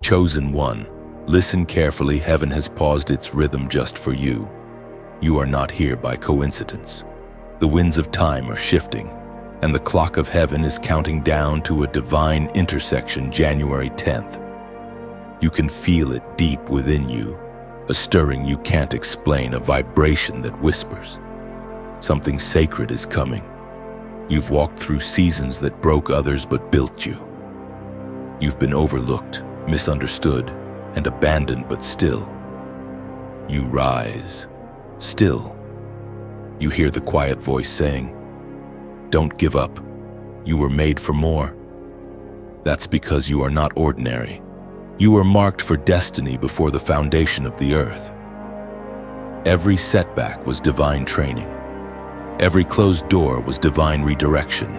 Chosen one, listen carefully. Heaven has paused its rhythm just for you. You are not here by coincidence. The winds of time are shifting, and the clock of heaven is counting down to a divine intersection, January 10th. You can feel it deep within you, a stirring you can't explain, a vibration that whispers. Something sacred is coming. You've walked through seasons that broke others but built you. You've been overlooked, misunderstood, and abandoned, but still, you rise. Still, you hear the quiet voice saying, "Don't give up. You were made for more." That's because you are not ordinary. You were marked for destiny before the foundation of the earth. Every setback was divine training. Every closed door was divine redirection.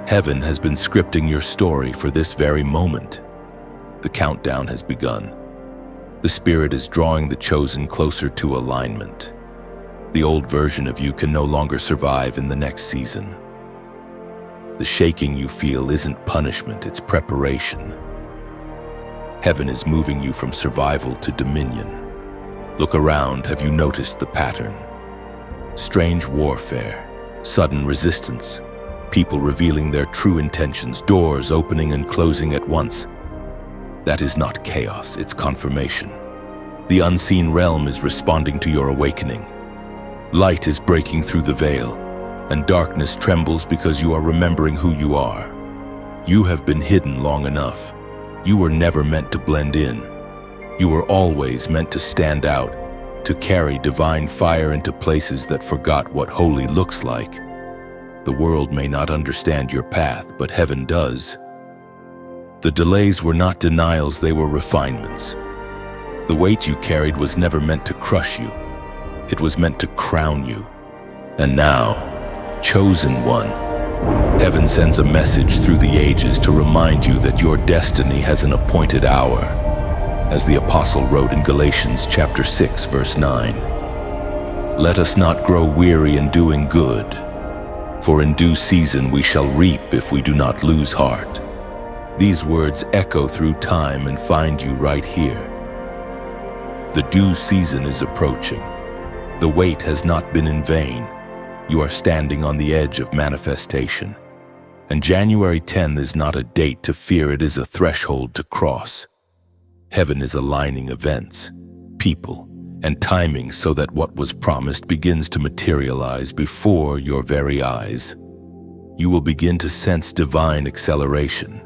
Heaven has been scripting your story for this very moment. The countdown has begun. The Spirit is drawing the chosen closer to alignment. The old version of you can no longer survive in the next season. The shaking you feel isn't punishment, it's preparation. Heaven is moving you from survival to dominion. Look around, have you noticed the pattern? Strange warfare, sudden resistance, people revealing their true intentions, doors opening and closing at once. That is not chaos, it's confirmation. The unseen realm is responding to your awakening. Light is breaking through the veil, and darkness trembles because you are remembering who you are. You have been hidden long enough. You were never meant to blend in. You were always meant to stand out, to carry divine fire into places that forgot what holy looks like. The world may not understand your path, but heaven does. The delays were not denials, they were refinements. The weight you carried was never meant to crush you. It was meant to crown you. And now, chosen one, heaven sends a message through the ages to remind you that your destiny has an appointed hour. As the apostle wrote in Galatians chapter 6, verse 9, "Let us not grow weary in doing good, for in due season we shall reap if we do not lose heart." These words echo through time and find you right here. The due season is approaching. The wait has not been in vain. You are standing on the edge of manifestation. And January 10th is not a date to fear, it is a threshold to cross. Heaven is aligning events, people, and timing so that what was promised begins to materialize before your very eyes. You will begin to sense divine acceleration.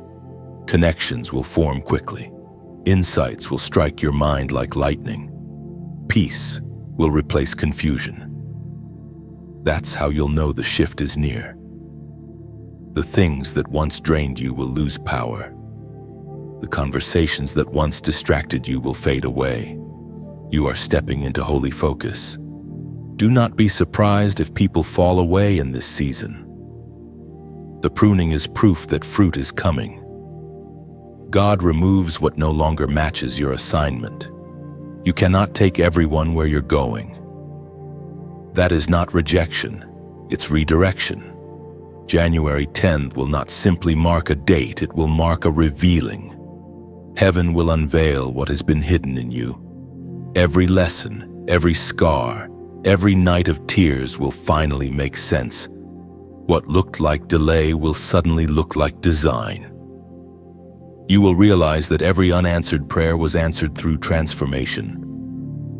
Connections will form quickly. Insights will strike your mind like lightning. Peace will replace confusion. That's how you'll know the shift is near. The things that once drained you will lose power. The conversations that once distracted you will fade away. You are stepping into holy focus. Do not be surprised if people fall away in this season. The pruning is proof that fruit is coming. God removes what no longer matches your assignment. You cannot take everyone where you're going. That is not rejection, it's redirection. January 10th will not simply mark a date, it will mark a revealing. Heaven will unveil what has been hidden in you. Every lesson, every scar, every night of tears will finally make sense. What looked like delay will suddenly look like design. You will realize that every unanswered prayer was answered through transformation.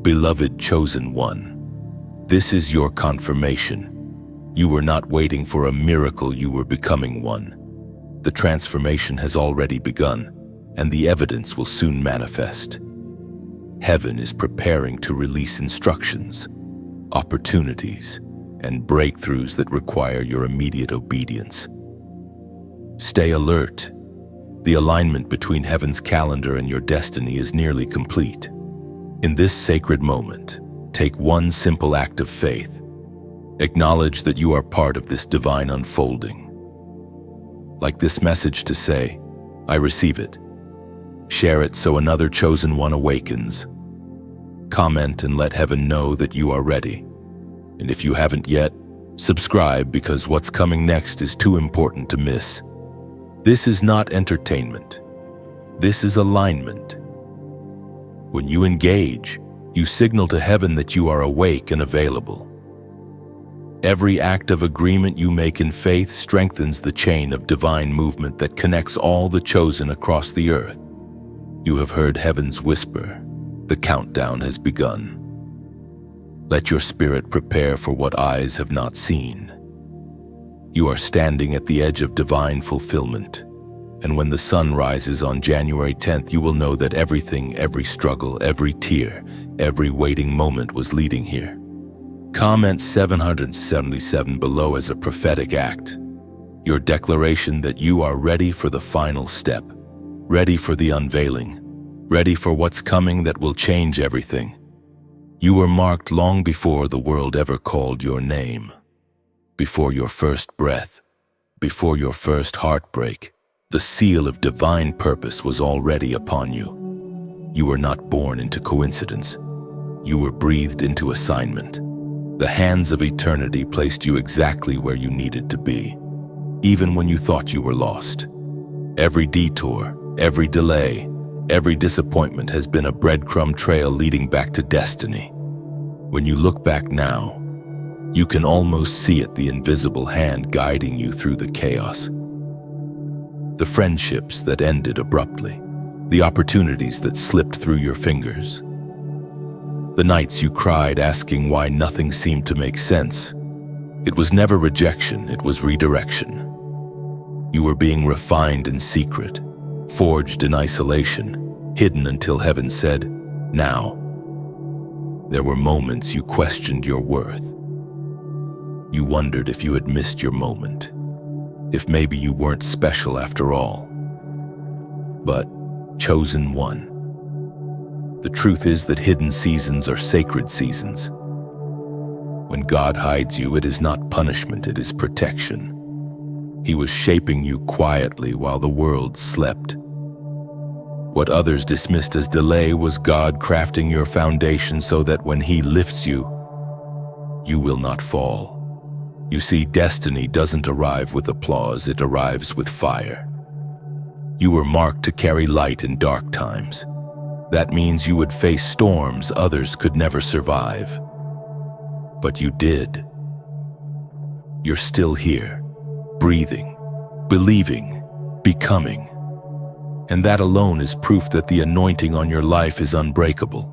Beloved chosen one, this is your confirmation. You were not waiting for a miracle, you were becoming one. The transformation has already begun, and the evidence will soon manifest. Heaven is preparing to release instructions, opportunities, and breakthroughs that require your immediate obedience. Stay alert. The alignment between heaven's calendar and your destiny is nearly complete. In this sacred moment, take one simple act of faith. Acknowledge that you are part of this divine unfolding. Like this message to say, I receive it. Share it so another chosen one awakens. Comment and let heaven know that you are ready. And if you haven't yet, subscribe because what's coming next is too important to miss. This is not entertainment. This is alignment. When you engage, you signal to heaven that you are awake and available. Every act of agreement you make in faith strengthens the chain of divine movement that connects all the chosen across the earth. You have heard heaven's whisper. The countdown has begun. Let your spirit prepare for what eyes have not seen. You are standing at the edge of divine fulfillment, and when the sun rises on January 10th, you will know that everything, every struggle, every tear, every waiting moment was leading here. Comment 777 below as a prophetic act, your declaration that you are ready for the final step, ready for the unveiling, ready for what's coming that will change everything. You were marked long before the world ever called your name, before your first breath, before your first heartbreak. The seal of divine purpose was already upon you. You were not born into coincidence. You were breathed into assignment. The hands of eternity placed you exactly where you needed to be, even when you thought you were lost. Every detour, every delay, every disappointment has been a breadcrumb trail leading back to destiny. When you look back now, you can almost see it, the invisible hand guiding you through the chaos. The friendships that ended abruptly, the opportunities that slipped through your fingers, the nights you cried asking why nothing seemed to make sense. It was never rejection, it was redirection. You were being refined in secret, forged in isolation, hidden until heaven said, "Now." There were moments you questioned your worth. You wondered if you had missed your moment, if maybe you weren't special after all. But chosen one. The truth is that hidden seasons are sacred seasons. When God hides you, it is not punishment, it is protection. He was shaping you quietly while the world slept. What others dismissed as delay was God crafting your foundation so that when He lifts you, you will not fall. You see, destiny doesn't arrive with applause, it arrives with fire. You were marked to carry light in dark times. That means you would face storms others could never survive. But you did. You're still here, breathing, believing, becoming. And that alone is proof that the anointing on your life is unbreakable.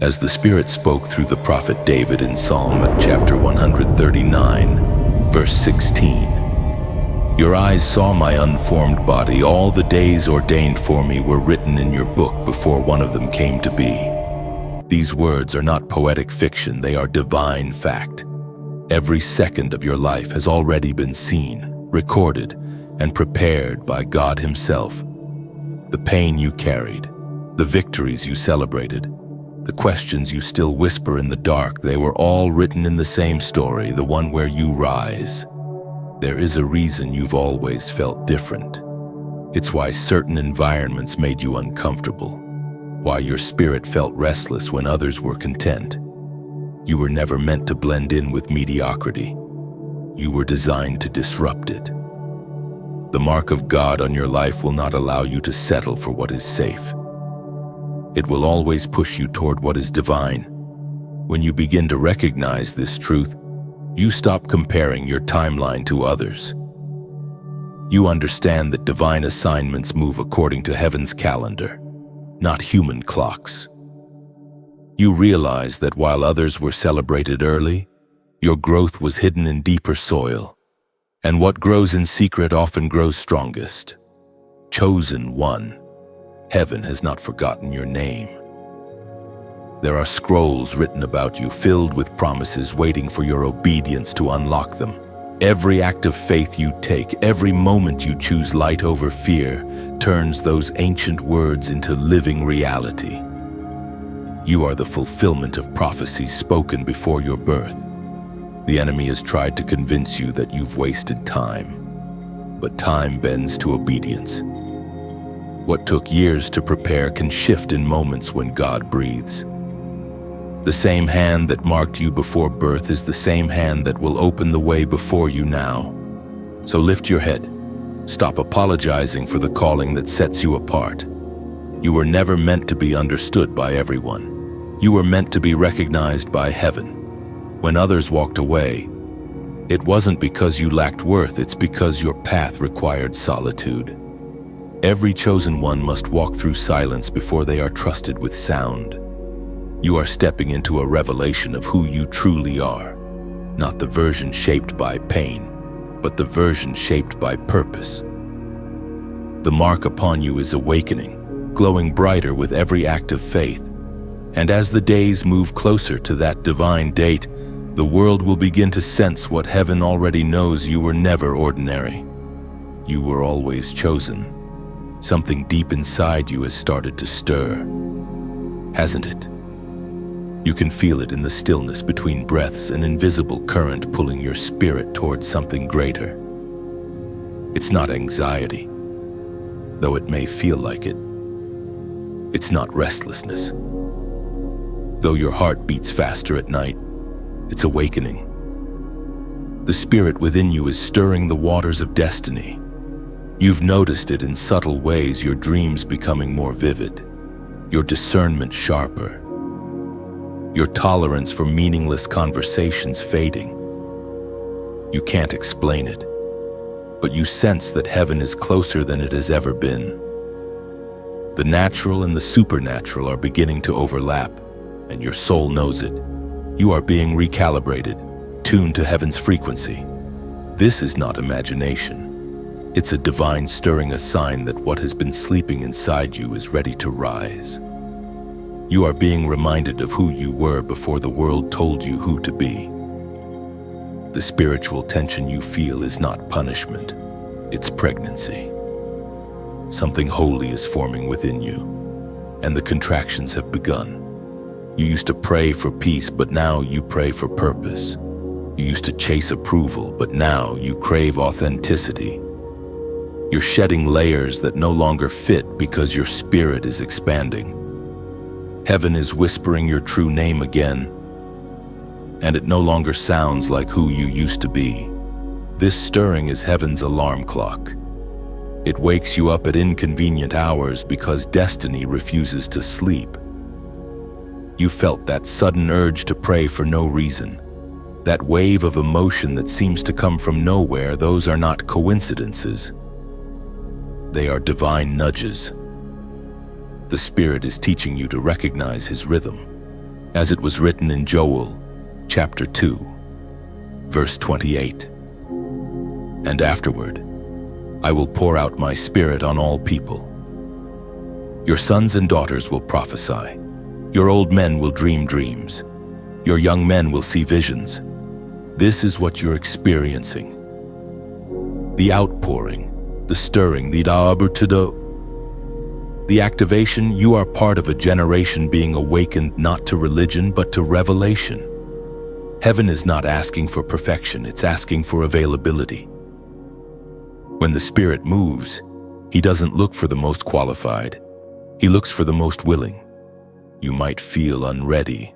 As the Spirit spoke through the prophet David in Psalm chapter 139, verse 16, "Your eyes saw my unformed body. All the days ordained for me were written in your book before one of them came to be." These words are not poetic fiction, they are divine fact. Every second of your life has already been seen, recorded, and prepared by God Himself. The pain you carried, the victories you celebrated, the questions you still whisper in the dark, they were all written in the same story, the one where you rise. There is a reason you've always felt different. It's why certain environments made you uncomfortable, why your spirit felt restless when others were content. You were never meant to blend in with mediocrity. You were designed to disrupt it. The mark of God on your life will not allow you to settle for what is safe. It will always push you toward what is divine. When you begin to recognize this truth, you stop comparing your timeline to others. You understand that divine assignments move according to heaven's calendar, not human clocks. You realize that while others were celebrated early, your growth was hidden in deeper soil, and what grows in secret often grows strongest. Chosen one. Heaven has not forgotten your name. There are scrolls written about you, filled with promises waiting for your obedience to unlock them. Every act of faith you take, every moment you choose light over fear, turns those ancient words into living reality. You are the fulfillment of prophecies spoken before your birth. The enemy has tried to convince you that you've wasted time, but time bends to obedience. What took years to prepare can shift in moments when God breathes. The same hand that marked you before birth is the same hand that will open the way before you now. So lift your head. Stop apologizing for the calling that sets you apart. You were never meant to be understood by everyone. You were meant to be recognized by heaven. When others walked away, it wasn't because you lacked worth, it's because your path required solitude. Every chosen one must walk through silence before they are trusted with sound. You are stepping into a revelation of who you truly are, not the version shaped by pain, but the version shaped by purpose. The mark upon you is awakening, glowing brighter with every act of faith. And as the days move closer to that divine date, the world will begin to sense what heaven already knows: you were never ordinary. You were always chosen. Something deep inside you has started to stir, hasn't it? You can feel it in the stillness between breaths, an invisible current pulling your spirit towards something greater. It's not anxiety, though it may feel like it. It's not restlessness, though your heart beats faster at night. It's awakening. The spirit within you is stirring the waters of destiny. You've noticed it in subtle ways: your dreams becoming more vivid, your discernment sharper, your tolerance for meaningless conversations fading. You can't explain it, but you sense that heaven is closer than it has ever been. The natural and the supernatural are beginning to overlap, and your soul knows it. You are being recalibrated, tuned to heaven's frequency. This is not imagination. It's a divine stirring, a sign that what has been sleeping inside you is ready to rise. You are being reminded of who you were before the world told you who to be. The spiritual tension you feel is not punishment, it's pregnancy. Something holy is forming within you, and the contractions have begun. You used to pray for peace, but now you pray for purpose. You used to chase approval, but now you crave authenticity. You're shedding layers that no longer fit because your spirit is expanding. Heaven is whispering your true name again, and it no longer sounds like who you used to be. This stirring is heaven's alarm clock. It wakes you up at inconvenient hours because destiny refuses to sleep. You felt that sudden urge to pray for no reason, that wave of emotion that seems to come from nowhere. Those are not coincidences. They are divine nudges. The Spirit is teaching you to recognize His rhythm, as it was written in Joel, chapter 2, verse 28. And afterward, I will pour out my Spirit on all people. Your sons and daughters will prophesy. Your old men will dream dreams. Your young men will see visions. This is what you're experiencing. The outpouring, the stirring, the activation. You are part of a generation being awakened not to religion but to revelation. Heaven is not asking for perfection, it's asking for availability. When the Spirit moves, He doesn't look for the most qualified. He looks for the most willing. You might feel unready,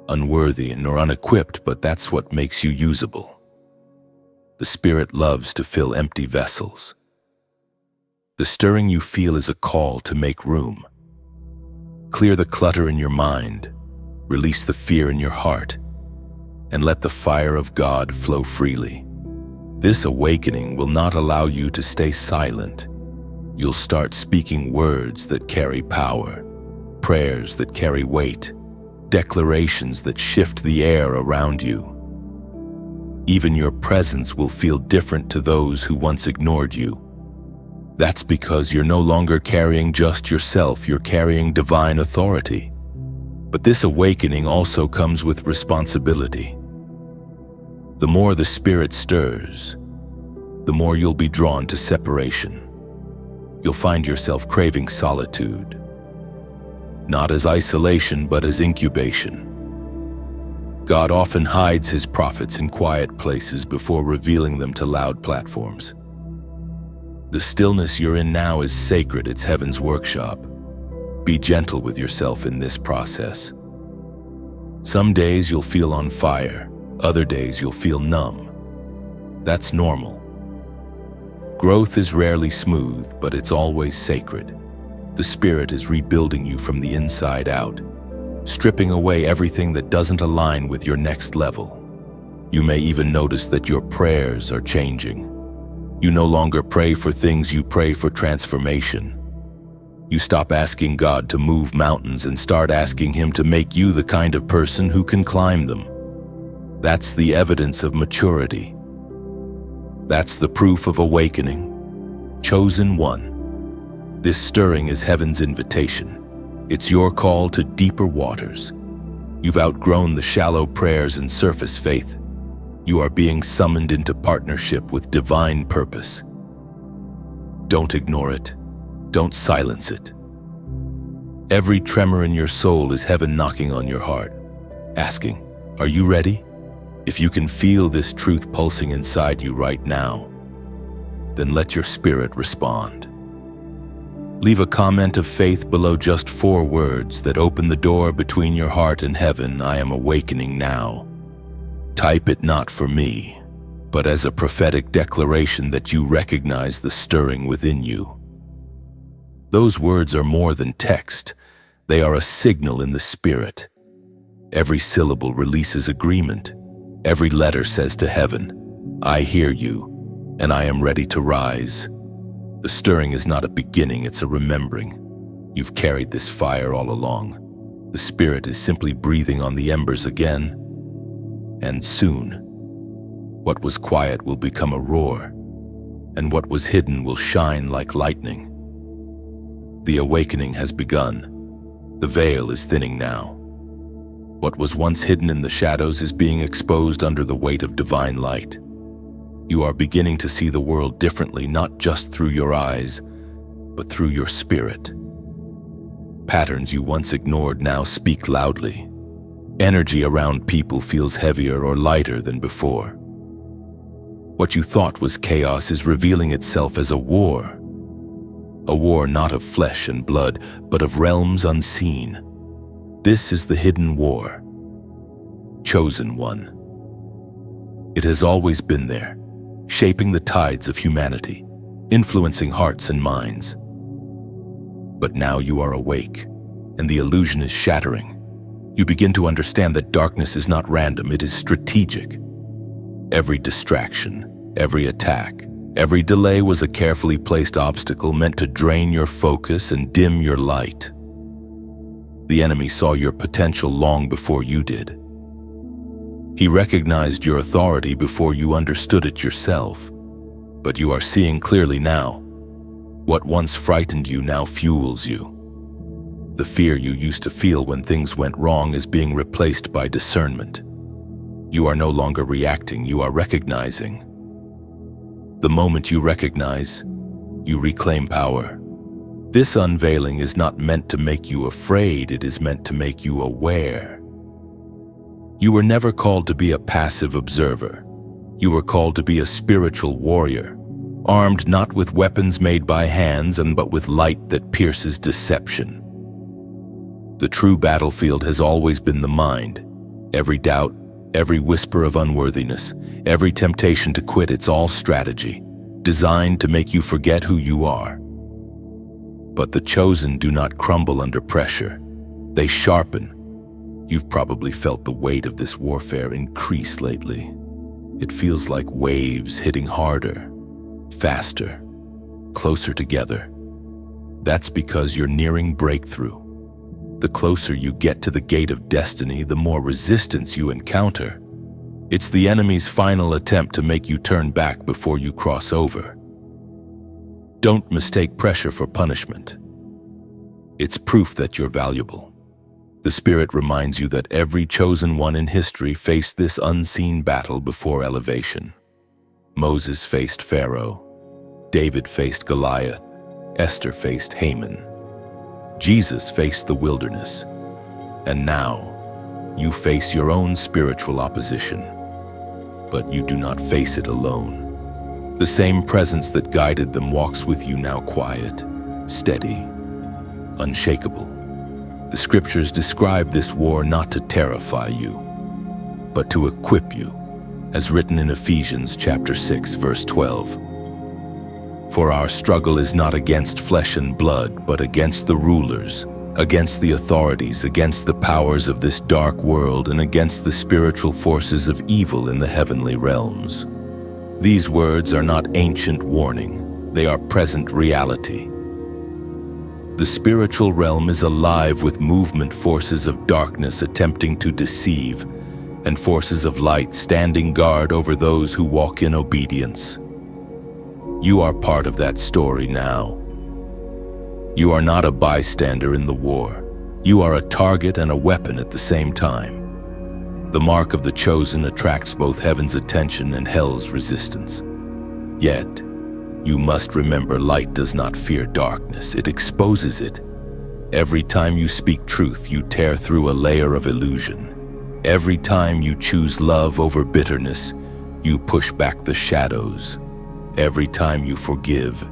unworthy, or unequipped, but that's what makes you usable. The Spirit loves to fill empty vessels. The stirring you feel is a call to make room. Clear the clutter in your mind, release the fear in your heart, and let the fire of God flow freely. This awakening will not allow you to stay silent. You'll start speaking words that carry power, prayers that carry weight, declarations that shift the air around you. Even your presence will feel different to those who once ignored you. That's because you're no longer carrying just yourself, you're carrying divine authority. But this awakening also comes with responsibility. The more the Spirit stirs, the more you'll be drawn to separation. You'll find yourself craving solitude, not as isolation, but as incubation. God often hides His prophets in quiet places before revealing them to loud platforms. The stillness you're in now is sacred, it's heaven's workshop. Be gentle with yourself in this process. Some days you'll feel on fire, other days you'll feel numb. That's normal. Growth is rarely smooth, but it's always sacred. The Spirit is rebuilding you from the inside out, stripping away everything that doesn't align with your next level. You may even notice that your prayers are changing. You no longer pray for things, you pray for transformation. You stop asking God to move mountains and start asking Him to make you the kind of person who can climb them. That's the evidence of maturity. That's the proof of awakening. Chosen one. This stirring is heaven's invitation. It's your call to deeper waters. You've outgrown the shallow prayers and surface faith. You are being summoned into partnership with divine purpose. Don't ignore it. Don't silence it. Every tremor in your soul is heaven knocking on your heart, asking, "Are you ready?" If you can feel this truth pulsing inside you right now, then let your spirit respond. Leave a comment of faith below, just 4 words that open the door between your heart and heaven. I am awakening now. Type it not for me, but as a prophetic declaration that you recognize the stirring within you. Those words are more than text. They are a signal in the spirit. Every syllable releases agreement. Every letter says to heaven, "I hear you, and I am ready to rise." The stirring is not a beginning, it's a remembering. You've carried this fire all along. The Spirit is simply breathing on the embers again. And soon, what was quiet will become a roar, and what was hidden will shine like lightning. The awakening has begun. The veil is thinning now. What was once hidden in the shadows is being exposed under the weight of divine light. You are beginning to see the world differently, not just through your eyes, but through your spirit. Patterns you once ignored now speak loudly. Energy around people feels heavier or lighter than before. What you thought was chaos is revealing itself as a war. A war not of flesh and blood, but of realms unseen. This is the hidden war. Chosen one. It has always been there, shaping the tides of humanity, influencing hearts and minds. But now you are awake, and the illusion is shattering. You begin to understand that darkness is not random, it is strategic. Every distraction, every attack, every delay was a carefully placed obstacle meant to drain your focus and dim your light. The enemy saw your potential long before you did. He recognized your authority before you understood it yourself. But you are seeing clearly now. What once frightened you now fuels you. The fear you used to feel when things went wrong is being replaced by discernment. You are no longer reacting, you are recognizing. The moment you recognize, you reclaim power. This unveiling is not meant to make you afraid, it is meant to make you aware. You were never called to be a passive observer. You were called to be a spiritual warrior, armed not with weapons made by hands, but with light that pierces deception. The true battlefield has always been the mind. Every doubt, every whisper of unworthiness, every temptation to quit, it's all strategy, designed to make you forget who you are. But the chosen do not crumble under pressure. They sharpen. You've probably felt the weight of this warfare increase lately. It feels like waves hitting harder, faster, closer together. That's because you're nearing breakthrough. The closer you get to the gate of destiny, the more resistance you encounter. It's the enemy's final attempt to make you turn back before you cross over. Don't mistake pressure for punishment. It's proof that you're valuable. The Spirit reminds you that every chosen one in history faced this unseen battle before elevation. Moses faced Pharaoh. David faced Goliath. Esther faced Haman. Jesus faced the wilderness. And now, you face your own spiritual opposition. But you do not face it alone. The same presence that guided them walks with you now, quiet, steady, unshakable. The scriptures describe this war not to terrify you, but to equip you, as written in Ephesians chapter 6, verse 12. For our struggle is not against flesh and blood, but against the rulers, against the authorities, against the powers of this dark world, and against the spiritual forces of evil in the heavenly realms. These words are not ancient warning, they are present reality. The spiritual realm is alive with movement forces of darkness attempting to deceive, and forces of light standing guard over those who walk in obedience. You are part of that story now. You are not a bystander in the war. You are a target and a weapon at the same time. The mark of the chosen attracts both heaven's attention and hell's resistance. Yet, you must remember light does not fear darkness, it exposes it. Every time you speak truth, you tear through a layer of illusion. Every time you choose love over bitterness, you push back the shadows. Every time you forgive,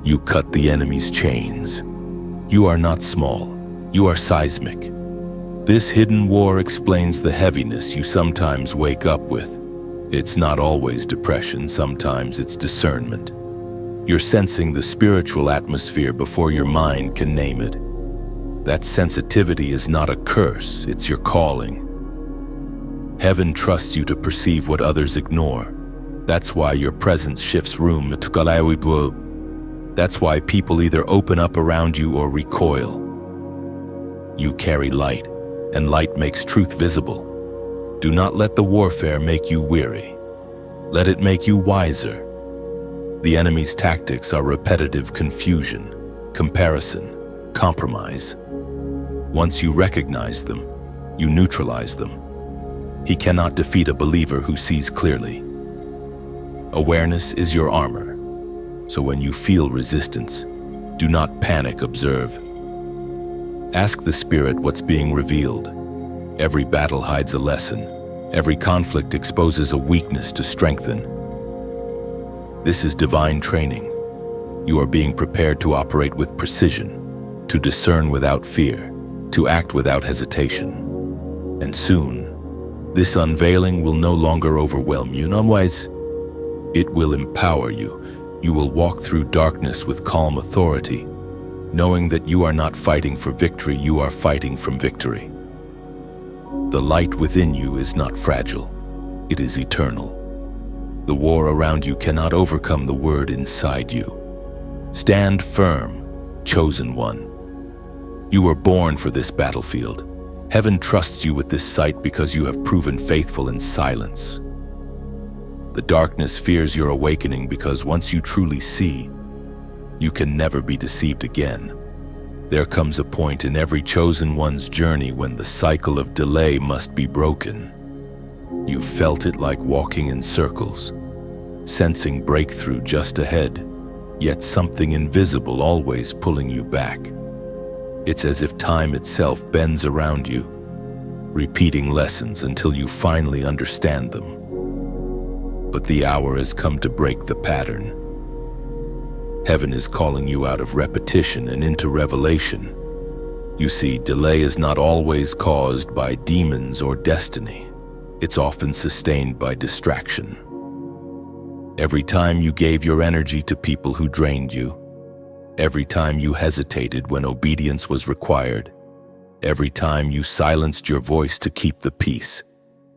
you cut the enemy's chains. You are not small, you are seismic. This hidden war explains the heaviness you sometimes wake up with. It's not always depression, sometimes it's discernment. You're sensing the spiritual atmosphere before your mind can name it. That sensitivity is not a curse, it's your calling. Heaven trusts you to perceive what others ignore. That's why your presence shifts room. That's why people either open up around you or recoil. You carry light, and light makes truth visible. Do not let the warfare make you weary. Let it make you wiser. The enemy's tactics are repetitive confusion, comparison, compromise. Once you recognize them, you neutralize them. He cannot defeat a believer who sees clearly. Awareness is your armor, so when you feel resistance, do not panic, observe. Ask the Spirit what's being revealed. Every battle hides a lesson. Every conflict exposes a weakness to strengthen. This is divine training. You are being prepared to operate with precision, to discern without fear, to act without hesitation. And soon, this unveiling will no longer overwhelm you. Otherwise, it will empower you. You will walk through darkness with calm authority, knowing that you are not fighting for victory, you are fighting from victory. The light within you is not fragile, it is eternal. The war around you cannot overcome the word inside you. Stand firm, chosen one. You were born for this battlefield. Heaven trusts you with this sight because you have proven faithful in silence. The darkness fears your awakening because once you truly see, you can never be deceived again. There comes a point in every chosen one's journey when the cycle of delay must be broken. You felt it like walking in circles, sensing breakthrough just ahead, yet something invisible always pulling you back. It's as if time itself bends around you, repeating lessons until you finally understand them. But the hour has come to break the pattern. Heaven is calling you out of repetition and into revelation. You see, delay is not always caused by demons or destiny. It's often sustained by distraction. Every time you gave your energy to people who drained you, every time you hesitated when obedience was required, every time you silenced your voice to keep the peace,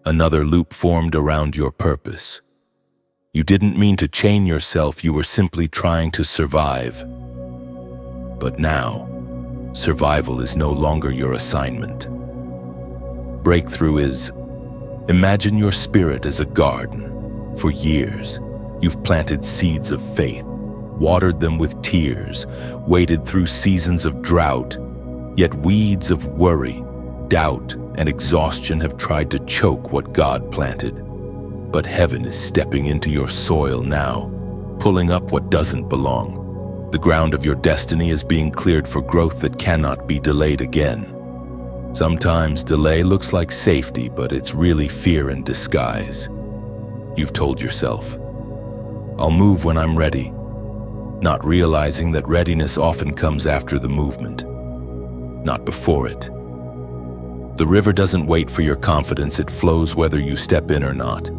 another loop formed around your purpose. You didn't mean to chain yourself, you were simply trying to survive. But now, survival is no longer your assignment. Breakthrough is, imagine your spirit as a garden. For years, you've planted seeds of faith, watered them with tears, waded through seasons of drought, yet weeds of worry, doubt, and exhaustion have tried to choke what God planted. But heaven is stepping into your soil now, pulling up what doesn't belong. The ground of your destiny is being cleared for growth that cannot be delayed again. Sometimes delay looks like safety, but it's really fear in disguise. You've told yourself, I'll move when I'm ready, not realizing that readiness often comes after the movement, not before it. The river doesn't wait for your confidence, it flows whether you step in or not.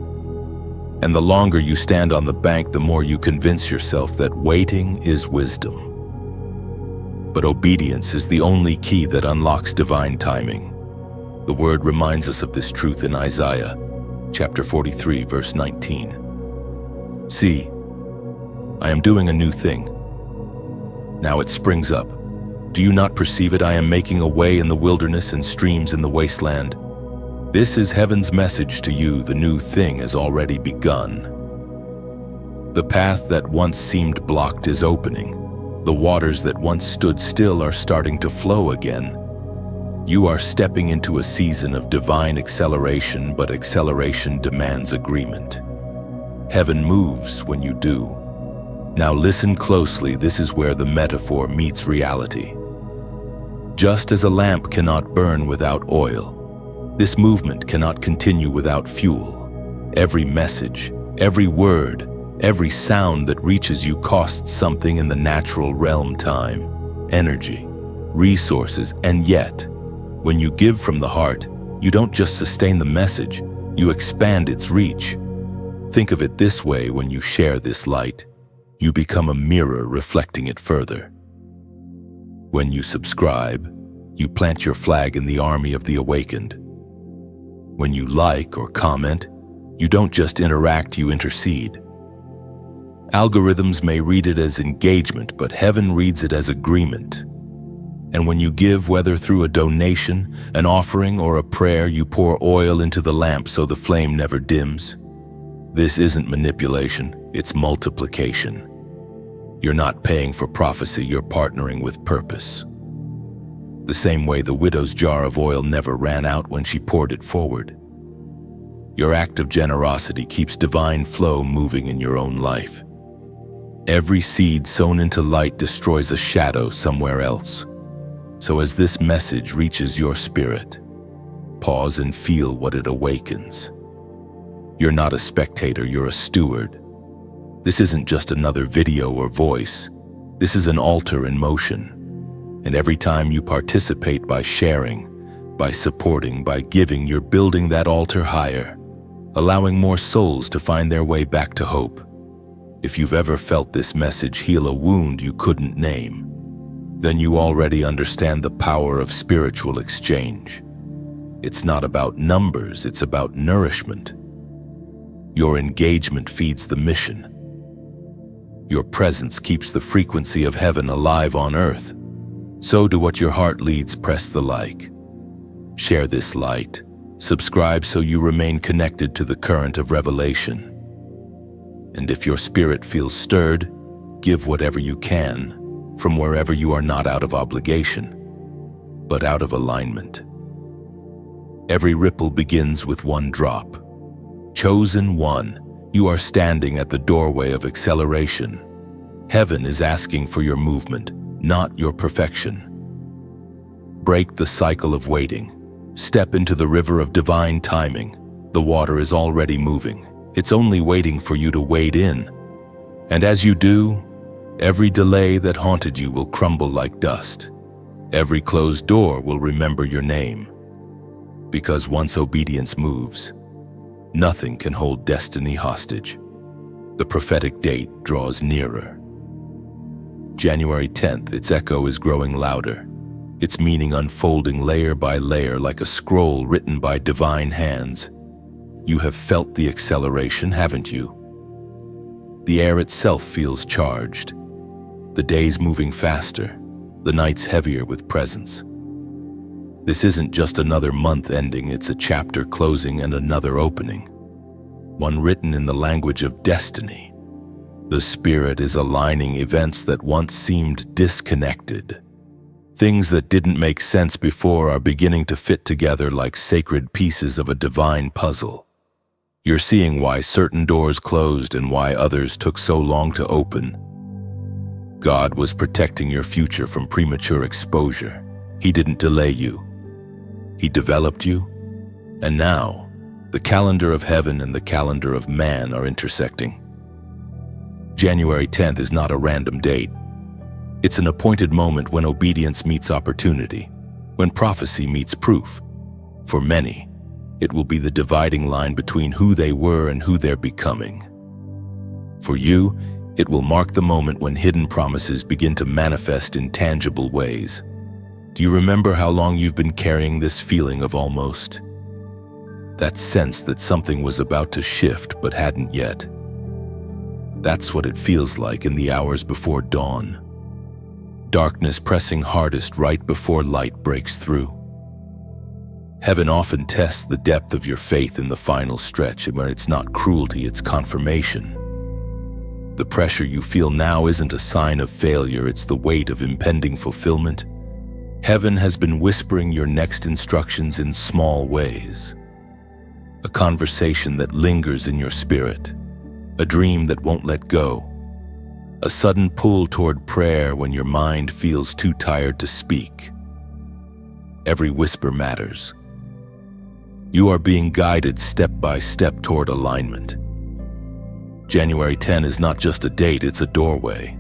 And the longer you stand on the bank, the more you convince yourself that waiting is wisdom. But obedience is the only key that unlocks divine timing. The word reminds us of this truth in Isaiah, chapter 43, verse 19. See, I am doing a new thing. Now it springs up. Do you not perceive it? I am making a way in the wilderness and streams in the wasteland. This is heaven's message to you. The new thing has already begun. The path that once seemed blocked is opening. The waters that once stood still are starting to flow again. You are stepping into a season of divine acceleration, but acceleration demands agreement. Heaven moves when you do. Now listen closely. This is where the metaphor meets reality. Just as a lamp cannot burn without oil, this movement cannot continue without fuel. Every message, every word, every sound that reaches you costs something in the natural realm: time, energy, resources, and yet, when you give from the heart, you don't just sustain the message, you expand its reach. Think of it this way: when you share this light, you become a mirror reflecting it further. When you subscribe, you plant your flag in the army of the awakened. When you like or comment, you don't just interact, you intercede. Algorithms may read it as engagement, but heaven reads it as agreement. And when you give, whether through a donation, an offering, or a prayer, you pour oil into the lamp so the flame never dims. This isn't manipulation, it's multiplication. You're not paying for prophecy, you're partnering with purpose. The same way the widow's jar of oil never ran out when she poured it forward. Your act of generosity keeps divine flow moving in your own life. Every seed sown into light destroys a shadow somewhere else. So as this message reaches your spirit, pause and feel what it awakens. You're not a spectator, you're a steward. This isn't just another video or voice. This is an altar in motion. And every time you participate, by sharing, by supporting, by giving, you're building that altar higher, allowing more souls to find their way back to hope. If you've ever felt this message heal a wound you couldn't name, then you already understand the power of spiritual exchange. It's not about numbers, it's about nourishment. Your engagement feeds the mission. Your presence keeps the frequency of heaven alive on earth. So do what your heart leads. Press the like. Share this light. Subscribe so you remain connected to the current of revelation. And if your spirit feels stirred, give whatever you can, from wherever you are, not out of obligation, but out of alignment. Every ripple begins with one drop. Chosen one, you are standing at the doorway of acceleration. Heaven is asking for your movement, not your perfection. Break the cycle of waiting. Step into the river of divine timing. The water is already moving. It's only waiting for you to wade in. And as you do, every delay that haunted you will crumble like dust. Every closed door will remember your name. Because once obedience moves, nothing can hold destiny hostage. The prophetic date draws nearer. January 10th, its echo is growing louder, its meaning unfolding layer by layer like a scroll written by divine hands. You have felt the acceleration, haven't you? The air itself feels charged. The days moving faster, the nights heavier with presence. This isn't just another month ending, it's a chapter closing and another opening. One written in the language of destiny. The Spirit is aligning events that once seemed disconnected. Things that didn't make sense before are beginning to fit together like sacred pieces of a divine puzzle. You're seeing why certain doors closed and why others took so long to open. God was protecting your future from premature exposure. He didn't delay you. He developed you. And now, the calendar of heaven and the calendar of man are intersecting. January 10th is not a random date. It's an appointed moment when obedience meets opportunity, when prophecy meets proof. For many, It will be the dividing line between who they were and who they're becoming. For you, it will mark the moment when hidden promises begin to manifest in tangible ways. Do you remember how long you've been carrying this feeling of almost? That sense that something was about to shift but hadn't yet. That's what it feels like in the hours before dawn. Darkness pressing hardest right before light breaks through. Heaven often tests the depth of your faith in the final stretch, and when it's not cruelty, it's confirmation. The pressure you feel now isn't a sign of failure, it's the weight of impending fulfillment. Heaven has been whispering your next instructions in small ways. A conversation that lingers in your spirit, a dream that won't let go, a sudden pull toward prayer when your mind feels too tired to speak. Every whisper matters. You are being guided step by step toward alignment. January 10 is not just a date, it's a doorway.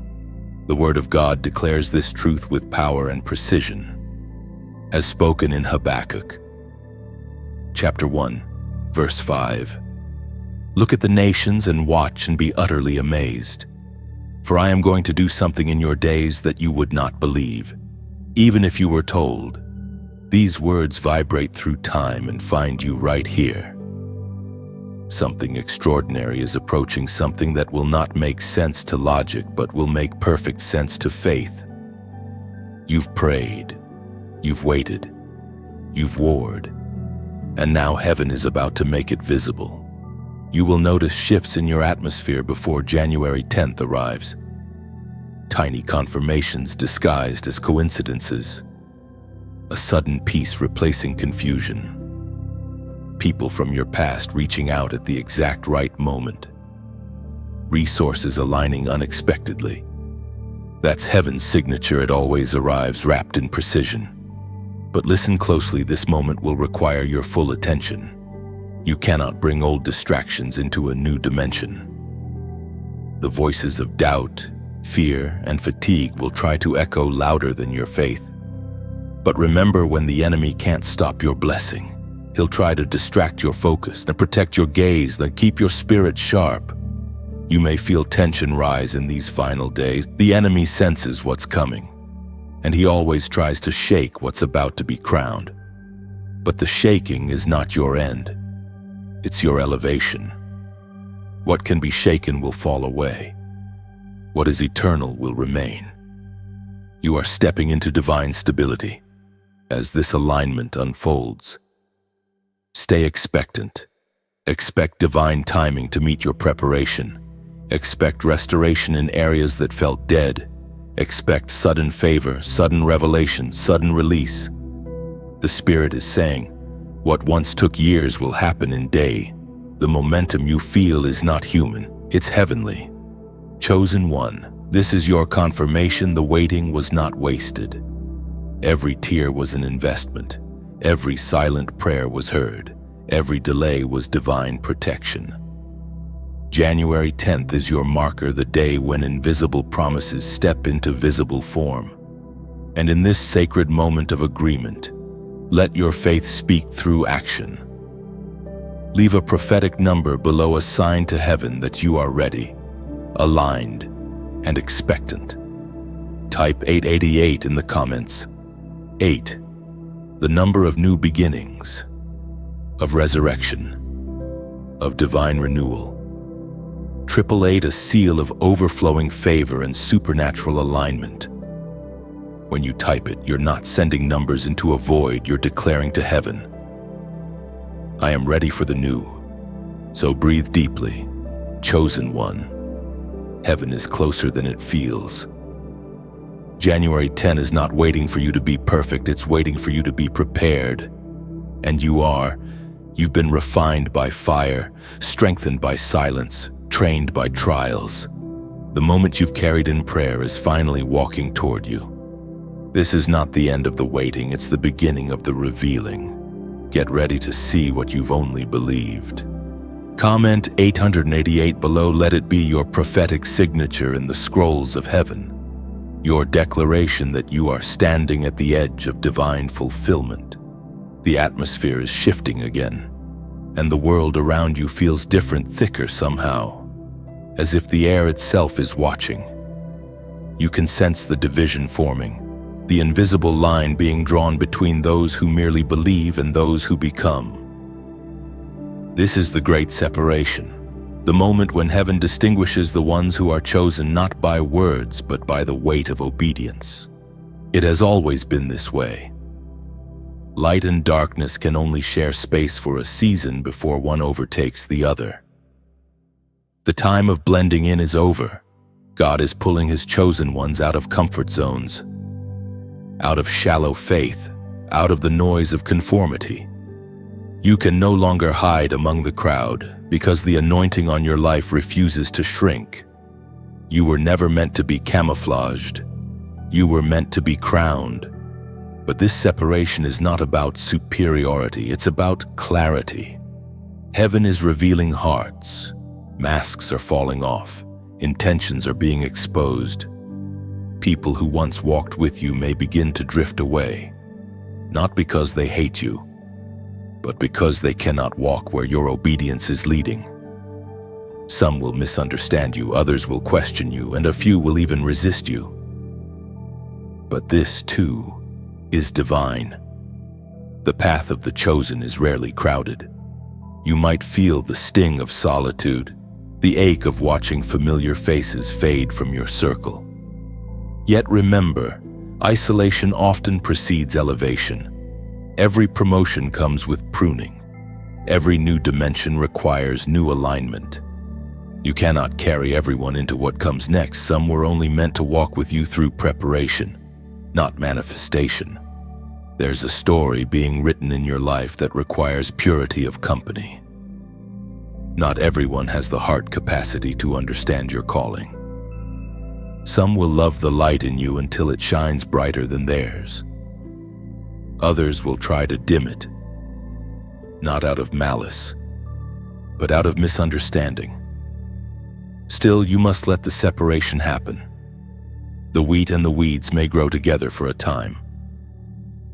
The Word of God declares this truth with power and precision, as spoken in Habakkuk. Chapter 1, verse 5. Look at the nations and watch and be utterly amazed. For I am going to do something in your days that you would not believe, even if you were told. These words vibrate through time and find you right here. Something extraordinary is approaching, something that will not make sense to logic but will make perfect sense to faith. You've prayed, you've waited, you've warred, and now heaven is about to make it visible. You will notice shifts in your atmosphere before January 10th arrives. Tiny confirmations disguised as coincidences. A sudden peace replacing confusion. People from your past reaching out at the exact right moment. Resources aligning unexpectedly. That's heaven's signature. It always arrives wrapped in precision. But listen closely, this moment will require your full attention. You cannot bring old distractions into a new dimension. The voices of doubt, fear, and fatigue will try to echo louder than your faith. But remember, when the enemy can't stop your blessing, he'll try to distract your focus and protect your gaze, then keep your spirit sharp. You may feel tension rise in these final days. The enemy senses what's coming, and he always tries to shake what's about to be crowned. But the shaking is not your end. It's your elevation. What can be shaken will fall away. What is eternal will remain. You are stepping into divine stability as this alignment unfolds. Stay expectant. Expect divine timing to meet your preparation. Expect restoration in areas that felt dead. Expect sudden favor, sudden revelation, sudden release. The Spirit is saying, what once took years will happen in a day. The momentum you feel is not human, it's heavenly. Chosen one, this is your confirmation. The waiting was not wasted. Every tear was an investment. Every silent prayer was heard. Every delay was divine protection. January 10th is your marker, the day when invisible promises step into visible form. And in this sacred moment of agreement, let your faith speak through action. Leave a prophetic number below, a sign to heaven that you are ready, aligned, and expectant. Type 888 in the comments. 8, the number of new beginnings, of resurrection, of divine renewal. 888, a seal of overflowing favor and supernatural alignment. When you type it, you're not sending numbers into a void, you're declaring to heaven, I am ready for the new. So breathe deeply, chosen one. Heaven is closer than it feels. January 10 is not waiting for you to be perfect, it's waiting for you to be prepared. And you are. You've been refined by fire, strengthened by silence, trained by trials. The moment you've carried in prayer is finally walking toward you. This is not the end of the waiting, it's the beginning of the revealing. Get ready to see what you've only believed. Comment 888 below, let it be your prophetic signature in the scrolls of heaven. Your declaration that you are standing at the edge of divine fulfillment. The atmosphere is shifting again. and the world around you feels different, thicker somehow, as if the air itself is watching. You can sense the division forming, the invisible line being drawn between those who merely believe and those who become. This is the great separation, the moment when heaven distinguishes the ones who are chosen not by words but by the weight of obedience. It has always been this way. Light and darkness can only share space for a season before one overtakes the other. The time of blending in is over. God is pulling His chosen ones out of comfort zones, out of shallow faith, out of the noise of conformity. You can no longer hide among the crowd because the anointing on your life refuses to shrink. You were never meant to be camouflaged. You were meant to be crowned. But this separation is not about superiority, it's about clarity. Heaven is revealing hearts. Masks are falling off. Intentions are being exposed. People who once walked with you may begin to drift away, not because they hate you, but because they cannot walk where your obedience is leading. Some will misunderstand you, others will question you, and a few will even resist you. But this, too, is divine. The path of the chosen is rarely crowded. You might feel the sting of solitude, the ache of watching familiar faces fade from your circle. Yet remember, isolation often precedes elevation. Every promotion comes with pruning. Every new dimension requires new alignment. You cannot carry everyone into what comes next. Some were only meant to walk with you through preparation, not manifestation. There's a story being written in your life that requires purity of company. Not everyone has the heart capacity to understand your calling. Some will love the light in you until it shines brighter than theirs. Others will try to dim it, not out of malice, but out of misunderstanding. Still, you must let the separation happen. The wheat and the weeds may grow together for a time,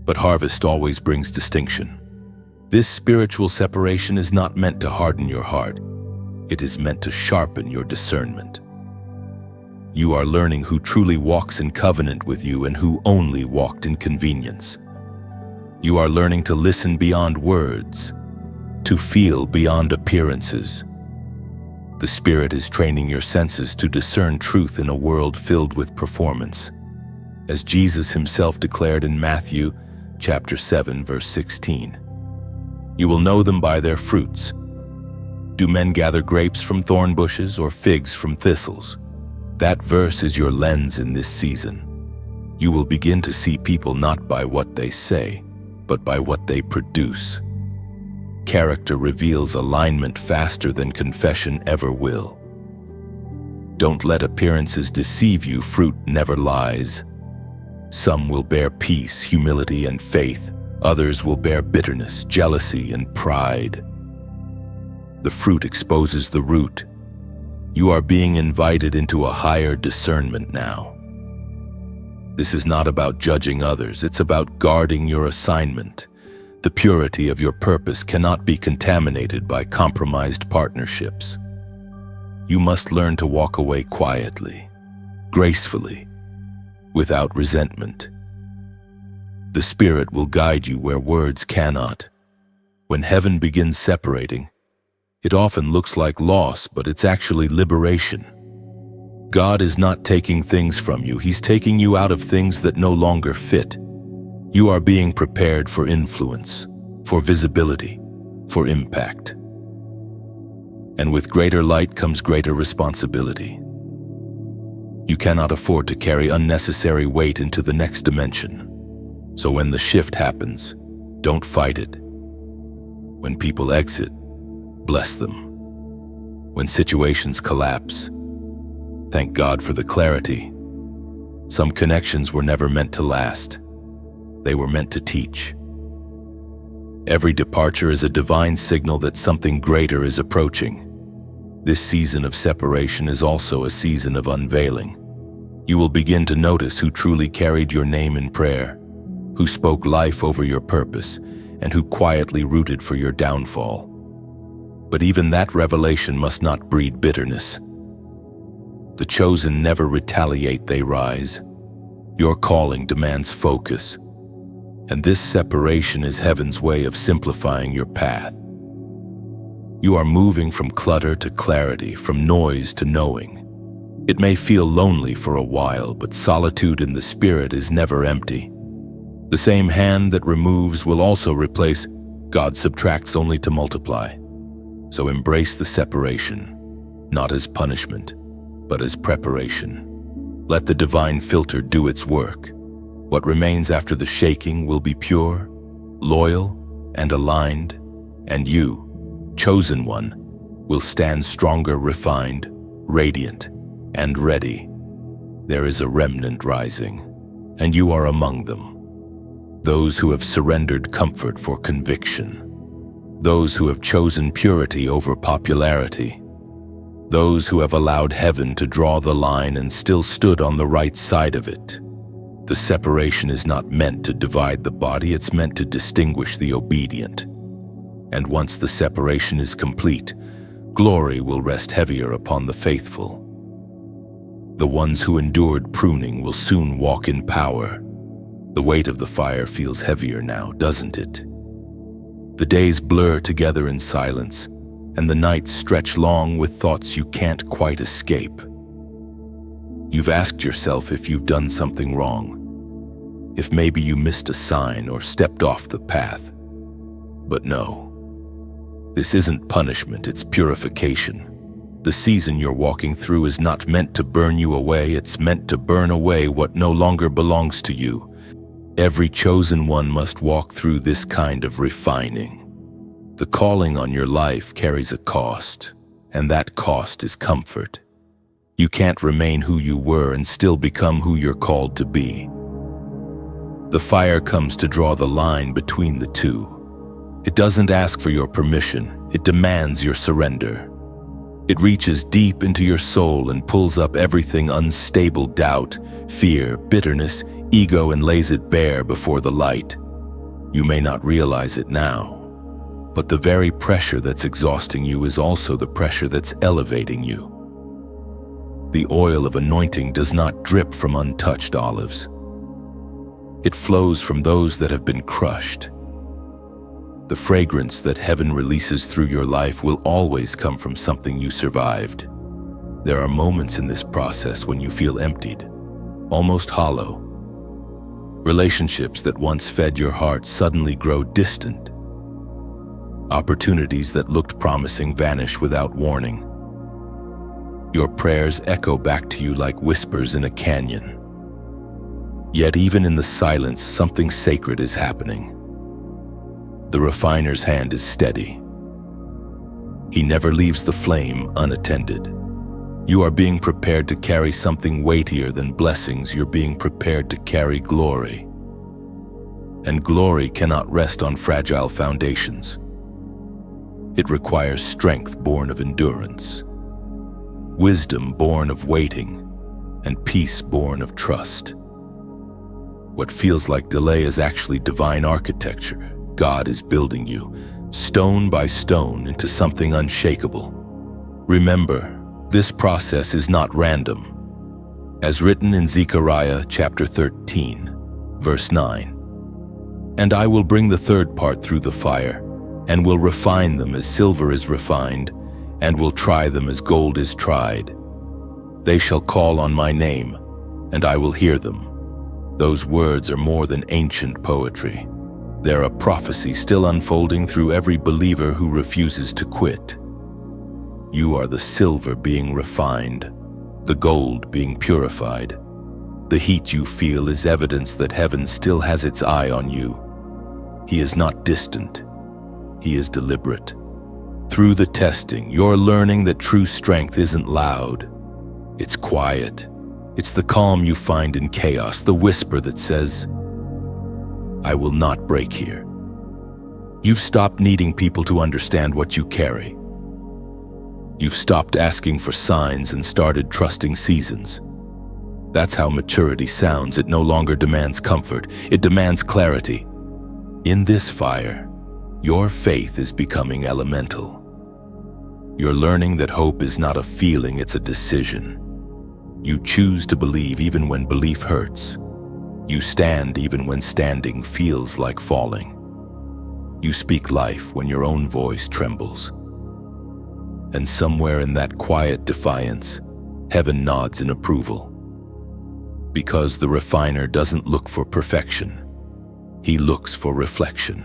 but harvest always brings distinction. This spiritual separation is not meant to harden your heart. It is meant to sharpen your discernment. You are learning who truly walks in covenant with you and who only walked in convenience. You are learning to listen beyond words, to feel beyond appearances. The Spirit is training your senses to discern truth in a world filled with performance. As Jesus Himself declared in Matthew chapter 7, verse 16, "You will know them by their fruits. Do men gather grapes from thorn bushes or figs from thistles?" That verse is your lens in this season. You will begin to see people not by what they say, but by what they produce. Character reveals alignment faster than confession ever will. Don't let appearances deceive you. Fruit never lies. Some will bear peace, humility, and faith. Others will bear bitterness, jealousy, and pride. The fruit exposes the root. You are being invited into a higher discernment now. This is not about judging others, it's about guarding your assignment. The purity of your purpose cannot be contaminated by compromised partnerships. You must learn to walk away quietly, gracefully, without resentment. The Spirit will guide you where words cannot. When heaven begins separating, it often looks like loss, but it's actually liberation. God is not taking things from you. He's taking you out of things that no longer fit. You are being prepared for influence, for visibility, for impact. And with greater light comes greater responsibility. You cannot afford to carry unnecessary weight into the next dimension. So when the shift happens, don't fight it. When people exit, bless them. When situations collapse, thank God for the clarity. Some connections were never meant to last. They were meant to teach. Every departure is a divine signal that something greater is approaching. This season of separation is also a season of unveiling. You will begin to notice who truly carried your name in prayer, who spoke life over your purpose, and who quietly rooted for your downfall. But even that revelation must not breed bitterness. The chosen never retaliate, they rise. Your calling demands focus, and this separation is heaven's way of simplifying your path. You are moving from clutter to clarity, from noise to knowing. It may feel lonely for a while, but solitude in the spirit is never empty. The same hand that removes will also replace. God subtracts only to multiply. So embrace the separation, not as punishment, but as preparation. Let the divine filter do its work. What remains after the shaking will be pure, loyal, and aligned, and you, chosen one, will stand stronger, refined, radiant, and ready. There is a remnant rising, and you are among them. Those who have surrendered comfort for conviction. Those who have chosen purity over popularity. Those who have allowed heaven to draw the line and still stood on the right side of it. The separation is not meant to divide the body, it's meant to distinguish the obedient. And once the separation is complete, glory will rest heavier upon the faithful. The ones who endured pruning will soon walk in power. The weight of the fire feels heavier now, doesn't it? The days blur together in silence, and the nights stretch long with thoughts you can't quite escape. You've asked yourself if you've done something wrong, if maybe you missed a sign or stepped off the path. But no, this isn't punishment, it's purification. The season you're walking through is not meant to burn you away, it's meant to burn away what no longer belongs to you. Every chosen one must walk through this kind of refining. The calling on your life carries a cost, and that cost is comfort. You can't remain who you were and still become who you're called to be. The fire comes to draw the line between the two. It doesn't ask for your permission, it demands your surrender. It reaches deep into your soul and pulls up everything unstable, doubt, fear, bitterness, ego, and lays it bare before the light. You may not realize it now, but the very pressure that's exhausting you is also the pressure that's elevating you. The oil of anointing does not drip from untouched olives. It flows from those that have been crushed. The fragrance that heaven releases through your life will always come from something you survived. There are moments in this process when you feel emptied, almost hollow. Relationships that once fed your heart suddenly grow distant. Opportunities that looked promising vanish without warning. Your prayers echo back to you like whispers in a canyon. Yet even in the silence, something sacred is happening. The refiner's hand is steady. He never leaves the flame unattended. You are being prepared to carry something weightier than blessings. You're being prepared to carry glory. And glory cannot rest on fragile foundations. It requires strength born of endurance, wisdom born of waiting, and peace born of trust. What feels like delay is actually divine architecture. God is building you, stone by stone, into something unshakable. Remember, this process is not random. As written in Zechariah chapter 13, verse 9, "And I will bring the third part through the fire, and will refine them as silver is refined, and will try them as gold is tried. They shall call on my name, and I will hear them." Those words are more than ancient poetry. They're a prophecy still unfolding through every believer who refuses to quit. You are the silver being refined, the gold being purified. The heat you feel is evidence that heaven still has its eye on you. He is not distant. He is deliberate. Through the testing, you're learning that true strength isn't loud. It's quiet. It's the calm you find in chaos, the whisper that says, "I will not break here." You've stopped needing people to understand what you carry. You've stopped asking for signs and started trusting seasons. That's how maturity sounds. It no longer demands comfort. It demands clarity. In this fire, your faith is becoming elemental. You're learning that hope is not a feeling, it's a decision. You choose to believe even when belief hurts. You stand even when standing feels like falling. You speak life when your own voice trembles. And somewhere in that quiet defiance, heaven nods in approval. Because the refiner doesn't look for perfection, he looks for reflection.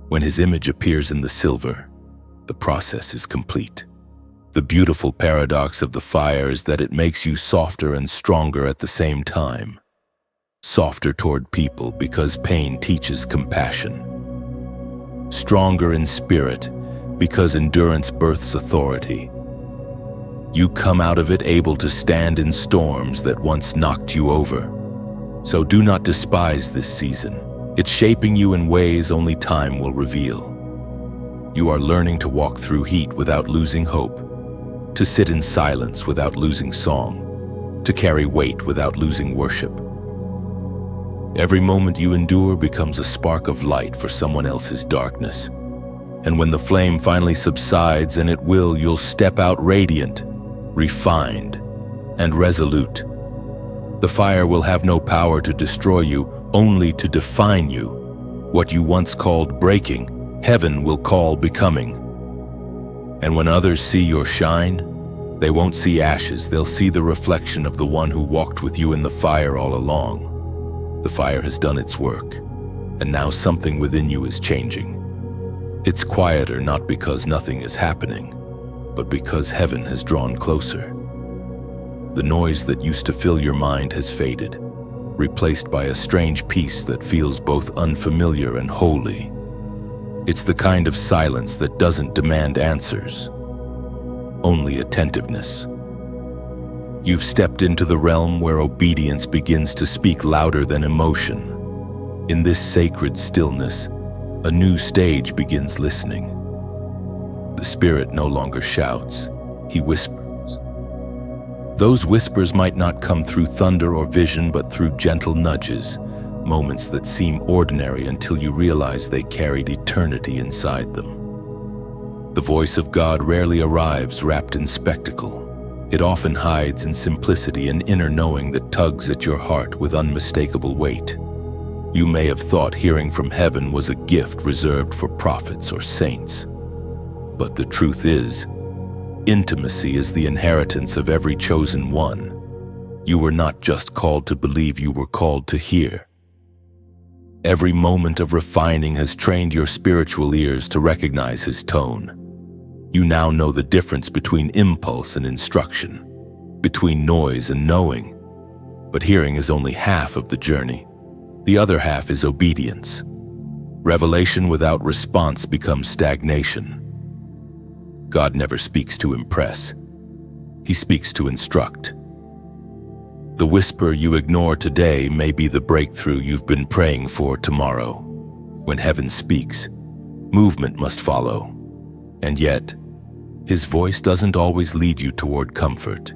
When his image appears in the silver, the process is complete. The beautiful paradox of the fire is that it makes you softer and stronger at the same time. Softer toward people because pain teaches compassion. Stronger in spirit because endurance births authority. You come out of it able to stand in storms that once knocked you over. So do not despise this season. It's shaping you in ways only time will reveal. You are learning to walk through heat without losing hope, to sit in silence without losing song, to carry weight without losing worship. Every moment you endure becomes a spark of light for someone else's darkness. And when the flame finally subsides, and it will, you'll step out radiant, refined, and resolute. The fire will have no power to destroy you, only to define you. What you once called breaking, heaven will call becoming. And when others see your shine, they won't see ashes, they'll see the reflection of the one who walked with you in the fire all along. The fire has done its work, and now something within you is changing. It's quieter not because nothing is happening, but because heaven has drawn closer. The noise that used to fill your mind has faded, replaced by a strange peace that feels both unfamiliar and holy. It's the kind of silence that doesn't demand answers, only attentiveness. You've stepped into the realm where obedience begins to speak louder than emotion. In this sacred stillness, a new stage begins listening. The Spirit no longer shouts, he whispers. Those whispers might not come through thunder or vision, but through gentle nudges, moments that seem ordinary until you realize they carried eternity inside them. The voice of God rarely arrives wrapped in spectacle. It often hides in simplicity, an inner knowing that tugs at your heart with unmistakable weight. You may have thought hearing from heaven was a gift reserved for prophets or saints. But the truth is, intimacy is the inheritance of every chosen one. You were not just called to believe, you were called to hear. Every moment of refining has trained your spiritual ears to recognize his tone. You now know the difference between impulse and instruction, between noise and knowing. But hearing is only half of the journey. The other half is obedience. Revelation without response becomes stagnation. God never speaks to impress. He speaks to instruct. The whisper you ignore today may be the breakthrough you've been praying for tomorrow. When heaven speaks, movement must follow. And yet, his voice doesn't always lead you toward comfort.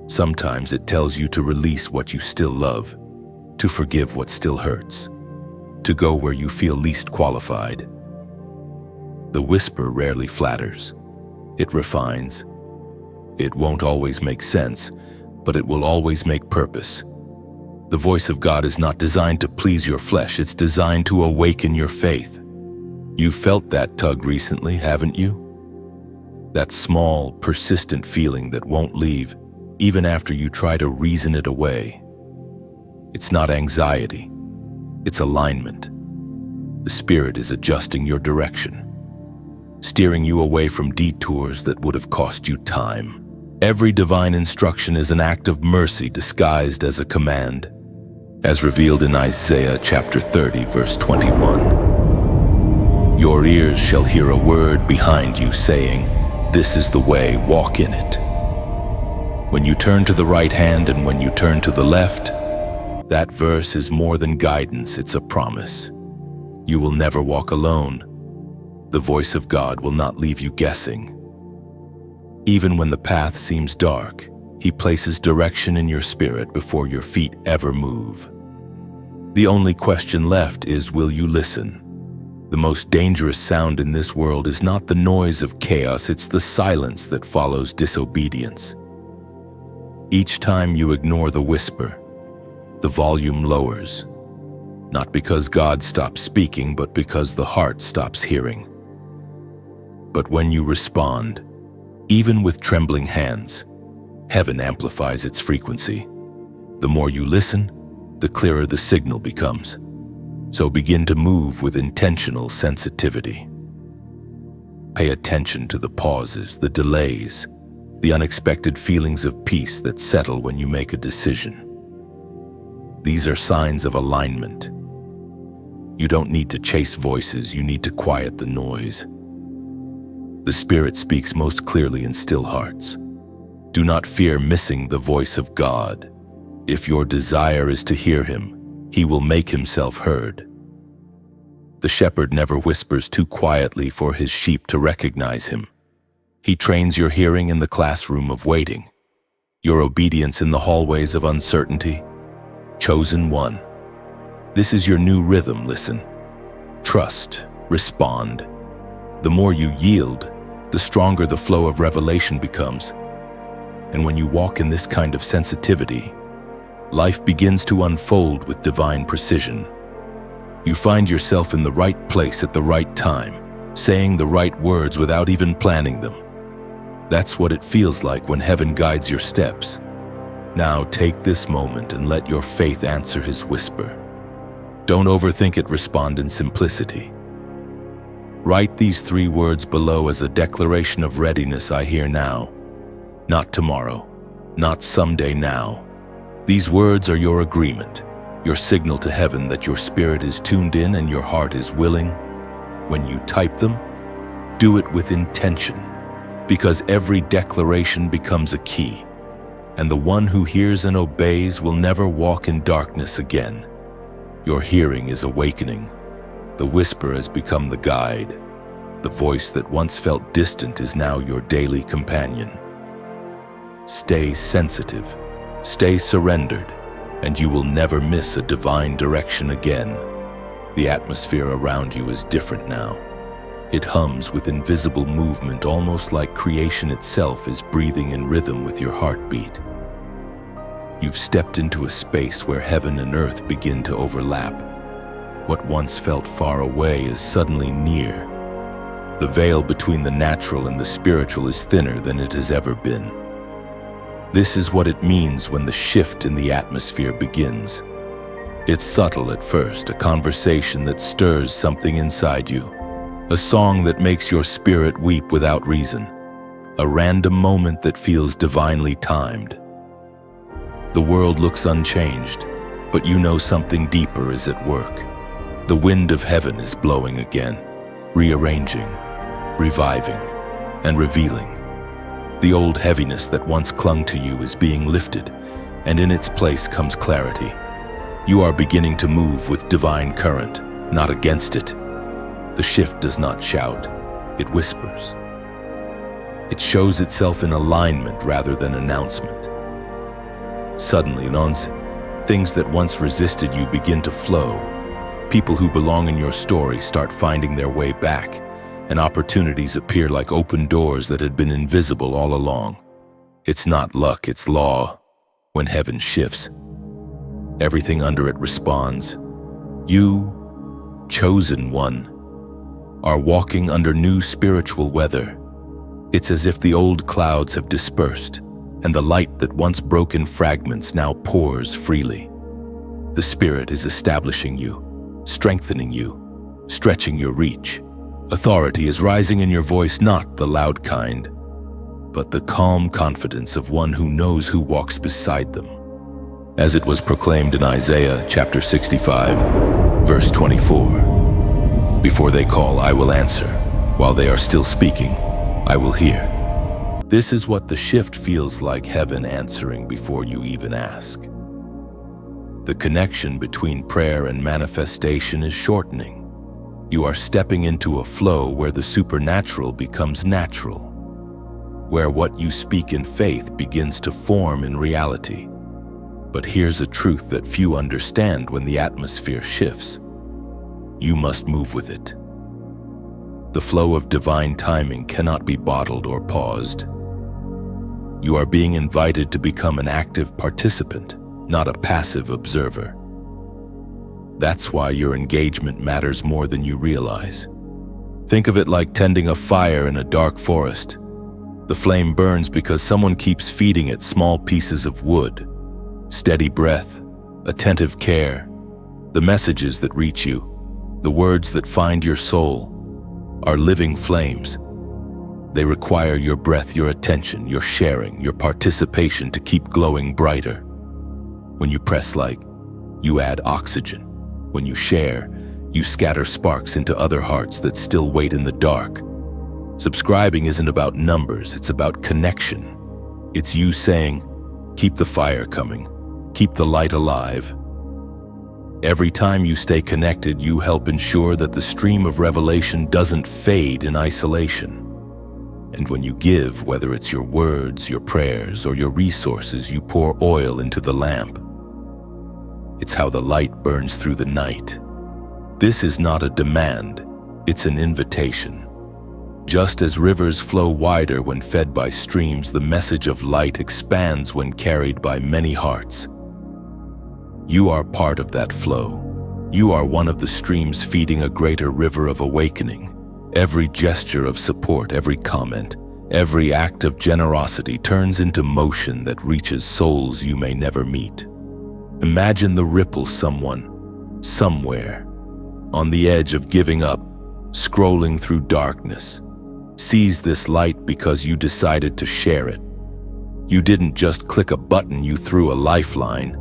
Sometimes it tells you to release what you still love, to forgive what still hurts, to go where you feel least qualified. The whisper rarely flatters. It refines. It won't always make sense, but it will always make purpose. The voice of God is not designed to please your flesh, it's designed to awaken your faith. You've felt that tug recently, haven't you? That small, persistent feeling that won't leave, even after you try to reason it away. It's not anxiety, it's alignment. The Spirit is adjusting your direction, steering you away from detours that would have cost you time. Every divine instruction is an act of mercy disguised as a command, as revealed in Isaiah chapter 30, verse 21. Your ears shall hear a word behind you saying, "This is the way, walk in it." When you turn to the right hand and when you turn to the left, that verse is more than guidance, it's a promise. You will never walk alone. The voice of God will not leave you guessing. Even when the path seems dark, he places direction in your spirit before your feet ever move. The only question left is, will you listen? The most dangerous sound in this world is not the noise of chaos, it's the silence that follows disobedience. Each time you ignore the whisper, the volume lowers, not because God stops speaking, but because the heart stops hearing. But when you respond, even with trembling hands, heaven amplifies its frequency. The more you listen, the clearer the signal becomes. So begin to move with intentional sensitivity. Pay attention to the pauses, the delays, the unexpected feelings of peace that settle when you make a decision. These are signs of alignment. You don't need to chase voices, you need to quiet the noise. The Spirit speaks most clearly in still hearts. Do not fear missing the voice of God. If your desire is to hear Him, He will make Himself heard. The shepherd never whispers too quietly for his sheep to recognize him. He trains your hearing in the classroom of waiting, your obedience in the hallways of uncertainty. Chosen one. This is your new rhythm. Listen, trust, respond. The more you yield, the stronger the flow of revelation becomes. And when you walk in this kind of sensitivity, life begins to unfold with divine precision. You find yourself in the right place at the right time, saying the right words without even planning them. That's what it feels like when heaven guides your steps. Now take this moment and let your faith answer His whisper. Don't overthink it, respond in simplicity. Write these 3 words below as a declaration of readiness. I hear now, not tomorrow, not someday, now. These words are your agreement, your signal to heaven that your spirit is tuned in and your heart is willing. When you type them, do it with intention, because every declaration becomes a key, and the one who hears and obeys will never walk in darkness again. Your hearing is awakening. The whisper has become the guide. The voice that once felt distant is now your daily companion. Stay sensitive, stay surrendered, and you will never miss a divine direction again. The atmosphere around you is different now. It hums with invisible movement, almost like creation itself is breathing in rhythm with your heartbeat. You've stepped into a space where heaven and earth begin to overlap. What once felt far away is suddenly near. The veil between the natural and the spiritual is thinner than it has ever been. This is what it means when the shift in the atmosphere begins. It's subtle at first, a conversation that stirs something inside you, a song that makes your spirit weep without reason, a random moment that feels divinely timed. The world looks unchanged, but you know something deeper is at work. The wind of heaven is blowing again, rearranging, reviving, and revealing. The old heaviness that once clung to you is being lifted, and in its place comes clarity. You are beginning to move with divine current, not against it. The shift does not shout, it whispers. It shows itself in alignment rather than announcement. Suddenly, things that once resisted you begin to flow. People who belong in your story start finding their way back, and opportunities appear like open doors that had been invisible all along. It's not luck, it's law. When heaven shifts, everything under it responds. You, chosen one, are walking under new spiritual weather. It's as if the old clouds have dispersed, and the light that once broke in fragments now pours freely. The Spirit is establishing you, strengthening you, stretching your reach. Authority is rising in your voice, not the loud kind, but the calm confidence of one who knows who walks beside them. As it was proclaimed in Isaiah chapter 65, verse 24, "Before they call, I will answer. While they are still speaking, I will hear." This is what the shift feels like, heaven answering before you even ask. The connection between prayer and manifestation is shortening. You are stepping into a flow where the supernatural becomes natural, where what you speak in faith begins to form in reality. But here's a truth that few understand: when the atmosphere shifts, you must move with it. The flow of divine timing cannot be bottled or paused. You are being invited to become an active participant, not a passive observer. That's why your engagement matters more than you realize. Think of it like tending a fire in a dark forest. The flame burns because someone keeps feeding it small pieces of wood. Steady breath, attentive care, the messages that reach you, the words that find your soul, are living flames. They require your breath, your attention, your sharing, your participation to keep glowing brighter. When you press like, you add oxygen. When you share, you scatter sparks into other hearts that still wait in the dark. Subscribing isn't about numbers, it's about connection. It's you saying, keep the fire coming, keep the light alive. Every time you stay connected, you help ensure that the stream of revelation doesn't fade in isolation. And when you give, whether it's your words, your prayers, or your resources, you pour oil into the lamp. It's how the light burns through the night. This is not a demand, it's an invitation. Just as rivers flow wider when fed by streams, the message of light expands when carried by many hearts. You are part of that flow. You are one of the streams feeding a greater river of awakening. Every gesture of support, every comment, every act of generosity turns into motion that reaches souls you may never meet. Imagine the ripple someone, somewhere, on the edge of giving up, scrolling through darkness, sees this light because you decided to share it. You didn't just click a button, you threw a lifeline.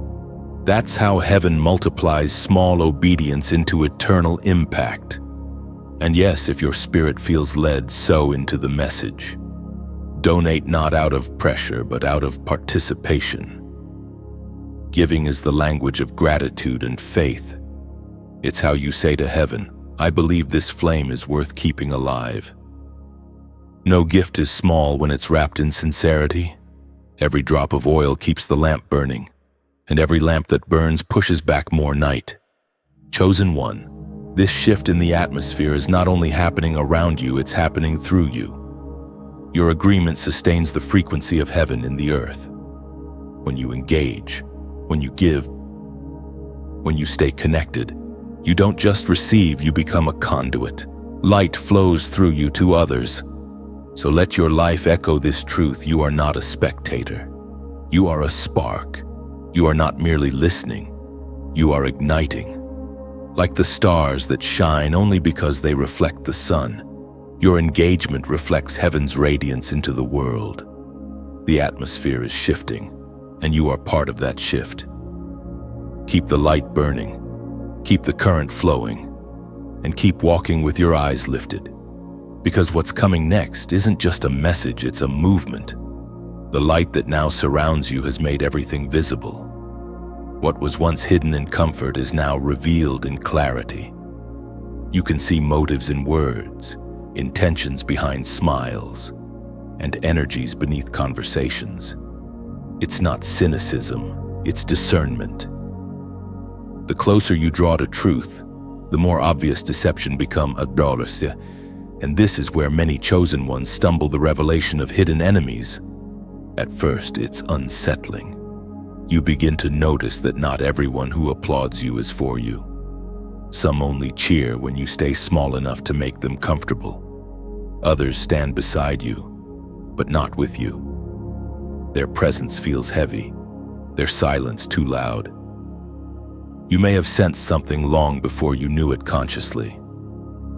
That's how heaven multiplies small obedience into eternal impact. And yes, if your spirit feels led, sow into the message. Donate not out of pressure, but out of participation. Giving is the language of gratitude and faith. It's how you say to heaven, I believe this flame is worth keeping alive. No gift is small when it's wrapped in sincerity. Every drop of oil keeps the lamp burning, and every lamp that burns pushes back more night. Chosen one, this shift in the atmosphere is not only happening around you, it's happening through you. Your agreement sustains the frequency of heaven in the earth. When you engage, when you give, when you stay connected, you don't just receive, you become a conduit. Light flows through you to others. So let your life echo this truth: you are not a spectator. You are a spark. You are not merely listening, you are igniting. Like the stars that shine only because they reflect the sun, your engagement reflects heaven's radiance into the world. The atmosphere is shifting, and you are part of that shift. Keep the light burning, keep the current flowing, and keep walking with your eyes lifted. Because what's coming next isn't just a message, it's a movement. The light that now surrounds you has made everything visible. What was once hidden in comfort is now revealed in clarity. You can see motives in words, intentions behind smiles, and energies beneath conversations. It's not cynicism, it's discernment. The closer you draw to truth, the more obvious deception becomes adulterous, and this is where many chosen ones stumble: the revelation of hidden enemies. At first, it's unsettling. You begin to notice that not everyone who applauds you is for you. Some only cheer when you stay small enough to make them comfortable. Others stand beside you, but not with you. Their presence feels heavy, their silence too loud. You may have sensed something long before you knew it consciously.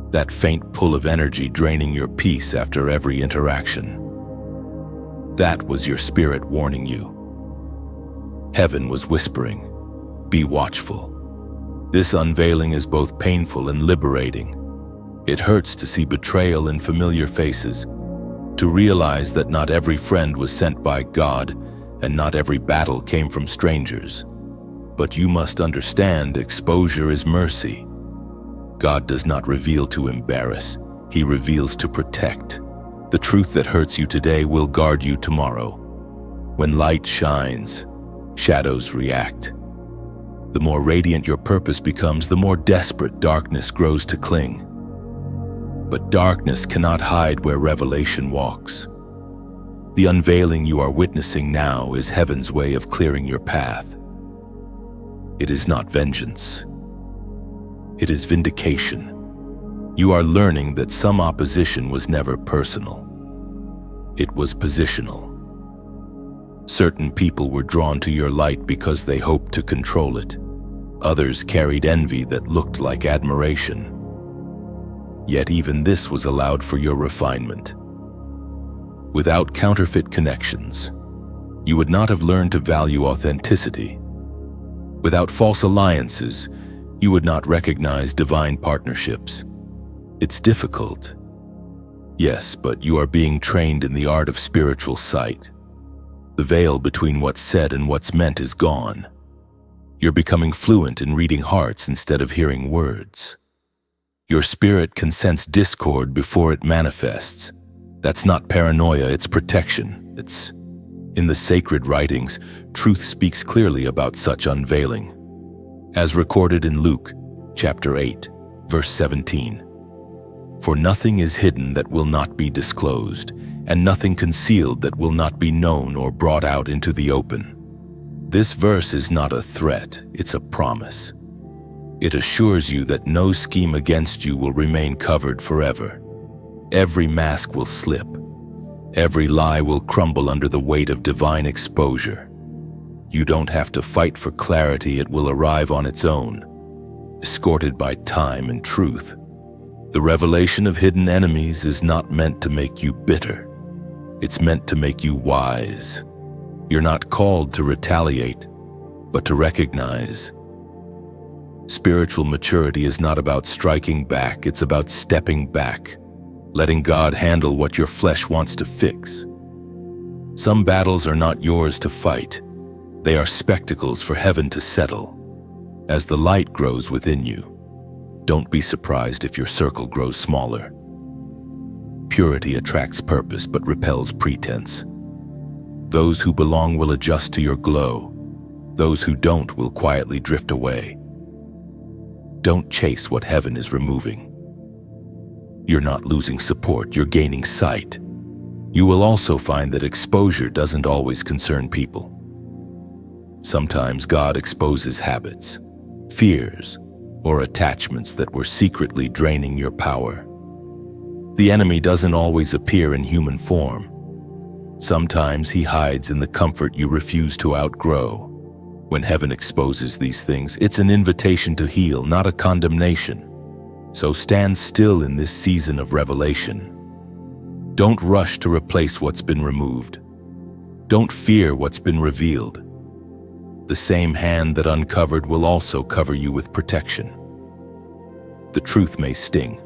That faint pull of energy draining your peace after every interaction. That was your spirit warning you. Heaven was whispering, be watchful. This unveiling is both painful and liberating. It hurts to see betrayal in familiar faces, to realize that not every friend was sent by God, and not every battle came from strangers. But you must understand, exposure is mercy. God does not reveal to embarrass, He reveals to protect. The truth that hurts you today will guard you tomorrow. When light shines, shadows react. The more radiant your purpose becomes, the more desperate darkness grows to cling. But darkness cannot hide where revelation walks. The unveiling you are witnessing now is heaven's way of clearing your path. It is not vengeance. It is vindication. You are learning that some opposition was never personal. It was positional. Certain people were drawn to your light because they hoped to control it. Others carried envy that looked like admiration. Yet even this was allowed for your refinement. Without counterfeit connections, you would not have learned to value authenticity. Without false alliances, you would not recognize divine partnerships. It's difficult. Yes, but you are being trained in the art of spiritual sight. The veil between what's said and what's meant is gone. You're becoming fluent in reading hearts instead of hearing words. Your spirit can sense discord before it manifests. That's not paranoia, it's protection. It's in the sacred writings, truth speaks clearly about such unveiling. As recorded in Luke, chapter 8, verse 17. For nothing is hidden that will not be disclosed, and nothing concealed that will not be known or brought out into the open. This verse is not a threat, it's a promise. It assures you that no scheme against you will remain covered forever. Every mask will slip. Every lie will crumble under the weight of divine exposure. You don't have to fight for clarity, it will arrive on its own, escorted by time and truth. The revelation of hidden enemies is not meant to make you bitter. It's meant to make you wise. You're not called to retaliate, but to recognize. Spiritual maturity is not about striking back, it's about stepping back, letting God handle what your flesh wants to fix. Some battles are not yours to fight. They are spectacles for heaven to settle. As the light grows within you, don't be surprised if your circle grows smaller. Purity attracts purpose but repels pretense. Those who belong will adjust to your glow. Those who don't will quietly drift away. Don't chase what heaven is removing. You're not losing support, you're gaining sight. You will also find that exposure doesn't always concern people. Sometimes God exposes habits, fears, or attachments that were secretly draining your power. The enemy doesn't always appear in human form. Sometimes he hides in the comfort you refuse to outgrow. When heaven exposes these things, it's an invitation to heal, not a condemnation. So stand still in this season of revelation. Don't rush to replace what's been removed. Don't fear what's been revealed. The same hand that uncovered will also cover you with protection. The truth may sting,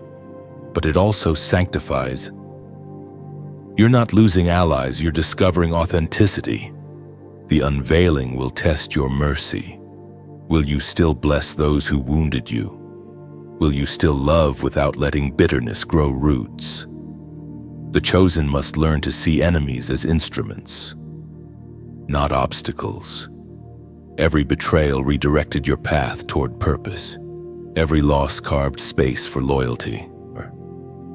but it also sanctifies. You're not losing allies, you're discovering authenticity. The unveiling will test your mercy. Will you still bless those who wounded you? Will you still love without letting bitterness grow roots? The chosen must learn to see enemies as instruments, not obstacles. Every betrayal redirected your path toward purpose. Every loss carved space for loyalty.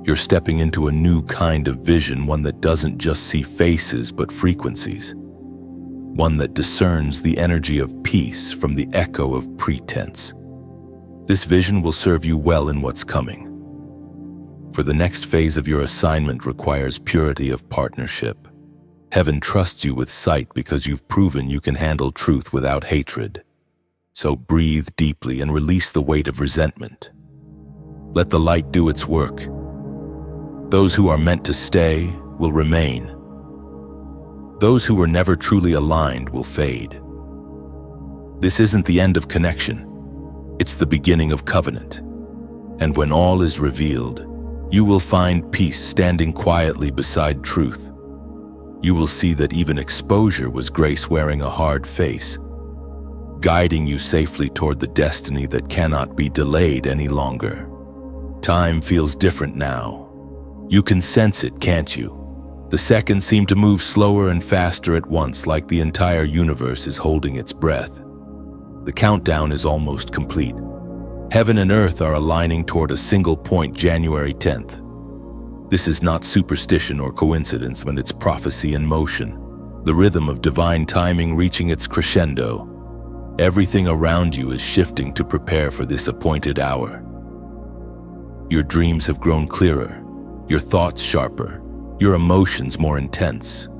You're stepping into a new kind of vision, one that doesn't just see faces but frequencies. One that discerns the energy of peace from the echo of pretense. This vision will serve you well in what's coming. For the next phase of your assignment requires purity of partnership. Heaven trusts you with sight because you've proven you can handle truth without hatred. So breathe deeply and release the weight of resentment. Let the light do its work. Those who are meant to stay will remain. Those who were never truly aligned will fade. This isn't the end of connection. It's the beginning of covenant. And when all is revealed, you will find peace standing quietly beside truth. You will see that even exposure was grace wearing a hard face, guiding you safely toward the destiny that cannot be delayed any longer. Time feels different now. You can sense it, can't you? The seconds seem to move slower and faster at once, like the entire universe is holding its breath. The countdown is almost complete. Heaven and earth are aligning toward a single point, January 10th. This is not superstition or coincidence when it's prophecy in motion, the rhythm of divine timing reaching its crescendo. Everything around you is shifting to prepare for this appointed hour. Your dreams have grown clearer, your thoughts sharper, your emotions more intense.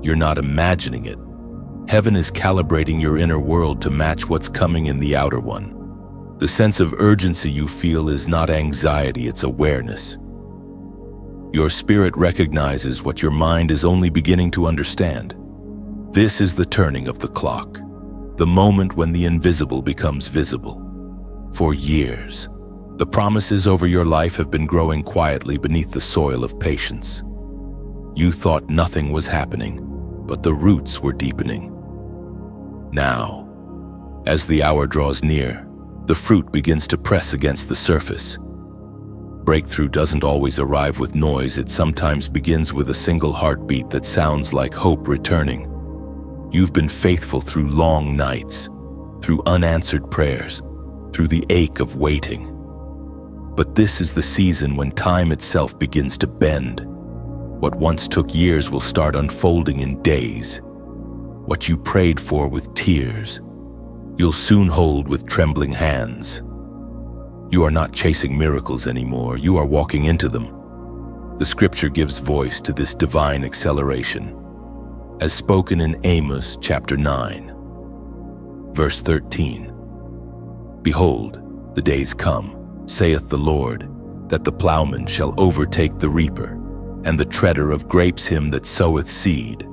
You're not imagining it. Heaven is calibrating your inner world to match what's coming in the outer one. The sense of urgency you feel is not anxiety, it's awareness. Your spirit recognizes what your mind is only beginning to understand. This is the turning of the clock, the moment when the invisible becomes visible. For years, the promises over your life have been growing quietly beneath the soil of patience. You thought nothing was happening, but the roots were deepening. Now, as the hour draws near, the fruit begins to press against the surface. Breakthrough doesn't always arrive with noise, it sometimes begins with a single heartbeat that sounds like hope returning. You've been faithful through long nights, through unanswered prayers, through the ache of waiting. But this is the season when time itself begins to bend. What once took years will start unfolding in days. What you prayed for with tears, you'll soon hold with trembling hands. You are not chasing miracles anymore, you are walking into them. The scripture gives voice to this divine acceleration, as spoken in Amos chapter 9, verse 13. Behold, the days come, saith the Lord, that the plowman shall overtake the reaper, and the treader of grapes him that soweth seed.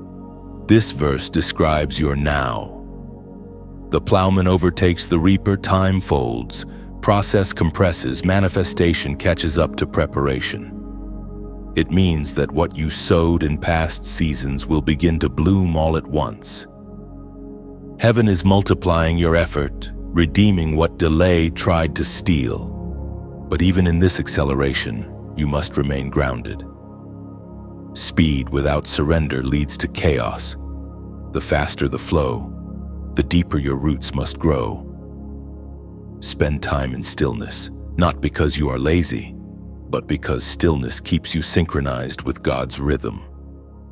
This verse describes your now. The plowman overtakes the reaper, time folds, process compresses, manifestation catches up to preparation. It means that what you sowed in past seasons will begin to bloom all at once. Heaven is multiplying your effort, redeeming what delay tried to steal. But even in this acceleration, you must remain grounded. Speed without surrender leads to chaos. The faster the flow, the deeper your roots must grow. Spend time in stillness, not because you are lazy, but because stillness keeps you synchronized with God's rhythm.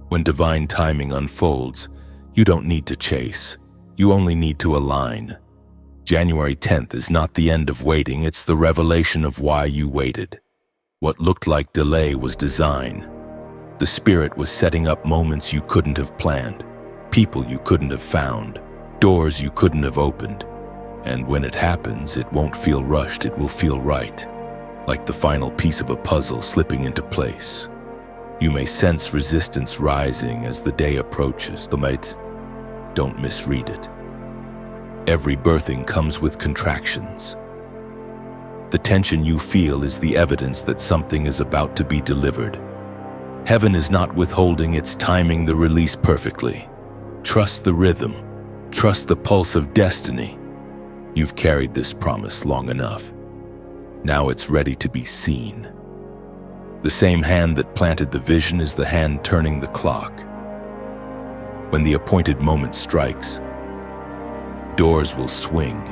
When divine timing unfolds, you don't need to chase, you only need to align. January 10th is not the end of waiting, it's the revelation of why you waited. What looked like delay was design. The Spirit was setting up moments you couldn't have planned, people you couldn't have found, doors you couldn't have opened. And when it happens, it won't feel rushed, it will feel right, like the final piece of a puzzle slipping into place. You may sense resistance rising as the day approaches, don't misread it. Every birthing comes with contractions. The tension you feel is the evidence that something is about to be delivered. Heaven is not withholding, it's timing the release perfectly. Trust the rhythm, trust the pulse of destiny. You've carried this promise long enough. Now it's ready to be seen. The same hand that planted the vision is the hand turning the clock. When the appointed moment strikes, doors will swing,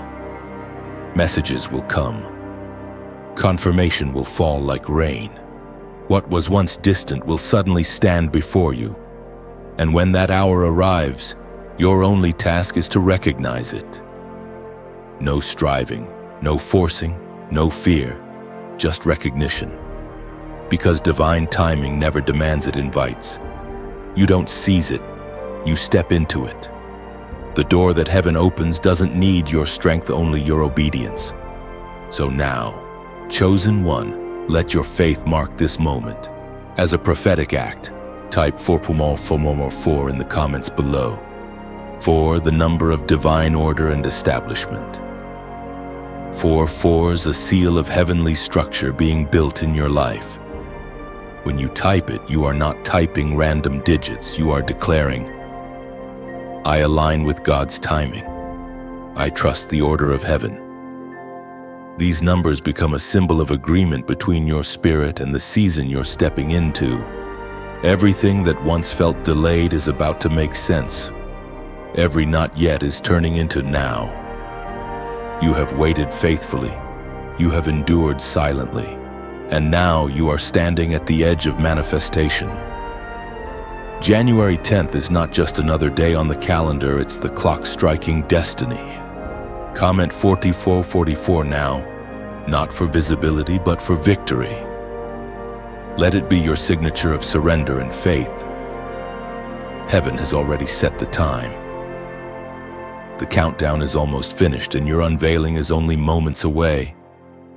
messages will come, confirmation will fall like rain. What was once distant will suddenly stand before you. And when that hour arrives, your only task is to recognize it. No striving, no forcing, no fear, just recognition. Because divine timing never demands, it invites. You don't seize it, you step into it. The door that heaven opens doesn't need your strength, only your obedience. So now, chosen one, let your faith mark this moment. As a prophetic act, type 4 in the comments below. 4, the number of divine order and establishment. 4 is a seal of heavenly structure being built in your life. When you type it, you are not typing random digits, you are declaring, I align with God's timing. I trust the order of heaven. These numbers become a symbol of agreement between your spirit and the season you're stepping into. Everything that once felt delayed is about to make sense. Every not yet is turning into now. You have waited faithfully. You have endured silently. And now you are standing at the edge of manifestation. January 10th is not just another day on the calendar, it's the clock striking destiny. Comment 4444 now, not for visibility but for victory. Let it be your signature of surrender and faith. Heaven has already set the time. The countdown is almost finished and your unveiling is only moments away.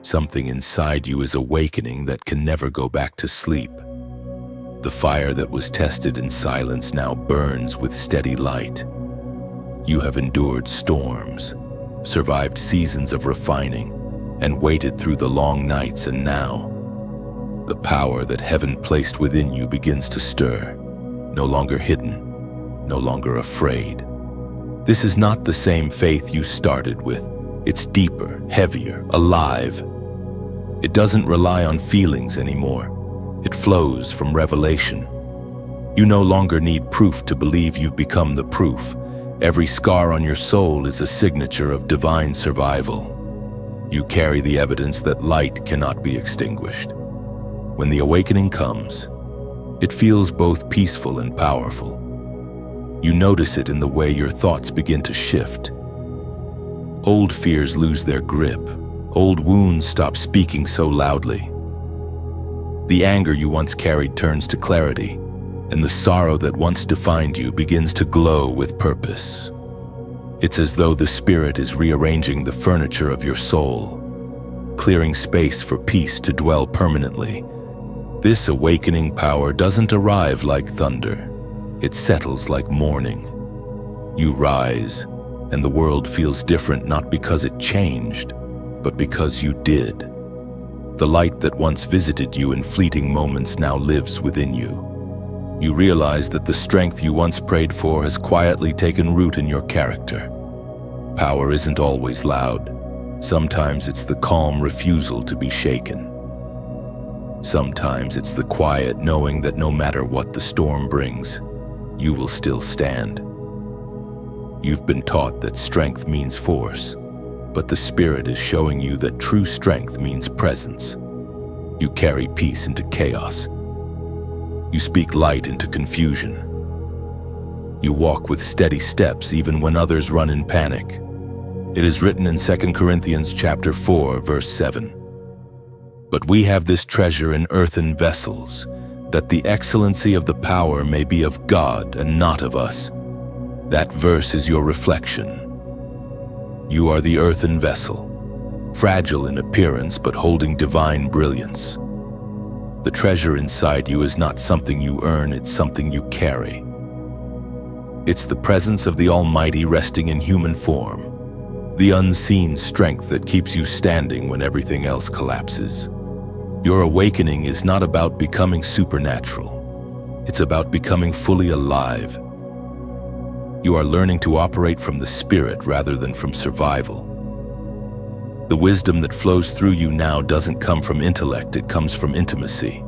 Something inside you is awakening that can never go back to sleep. The fire that was tested in silence now burns with steady light. You have endured storms, survived seasons of refining, and waited through the long nights, and now, the power that heaven placed within you begins to stir, no longer hidden, no longer afraid. This is not the same faith you started with. It's deeper, heavier, alive. It doesn't rely on feelings anymore. It flows from revelation. You no longer need proof to believe you've become the proof. Every scar on your soul is a signature of divine survival. You carry the evidence that light cannot be extinguished. When the awakening comes, it feels both peaceful and powerful. You notice it in the way your thoughts begin to shift. Old fears lose their grip. Old wounds stop speaking so loudly. The anger you once carried turns to clarity, and the sorrow that once defined you begins to glow with purpose. It's as though the Spirit is rearranging the furniture of your soul, clearing space for peace to dwell permanently. This awakening power doesn't arrive like thunder. It settles like morning. You rise, and the world feels different not because it changed, but because you did. The light that once visited you in fleeting moments now lives within you. You realize that the strength you once prayed for has quietly taken root in your character. Power isn't always loud. Sometimes it's the calm refusal to be shaken. Sometimes it's the quiet knowing that no matter what the storm brings, you will still stand. You've been taught that strength means force, but the Spirit is showing you that true strength means presence. You carry peace into chaos. You speak light into confusion. You walk with steady steps even when others run in panic. It is written in 2 Corinthians chapter 4, verse 7. But we have this treasure in earthen vessels, that the excellency of the power may be of God and not of us. That verse is your reflection. You are the earthen vessel, fragile in appearance but holding divine brilliance. The treasure inside you is not something you earn, it's something you carry. It's the presence of the Almighty resting in human form, the unseen strength that keeps you standing when everything else collapses. Your awakening is not about becoming supernatural. It's about becoming fully alive. You are learning to operate from the Spirit rather than from survival. The wisdom that flows through you now doesn't come from intellect, it comes from intimacy.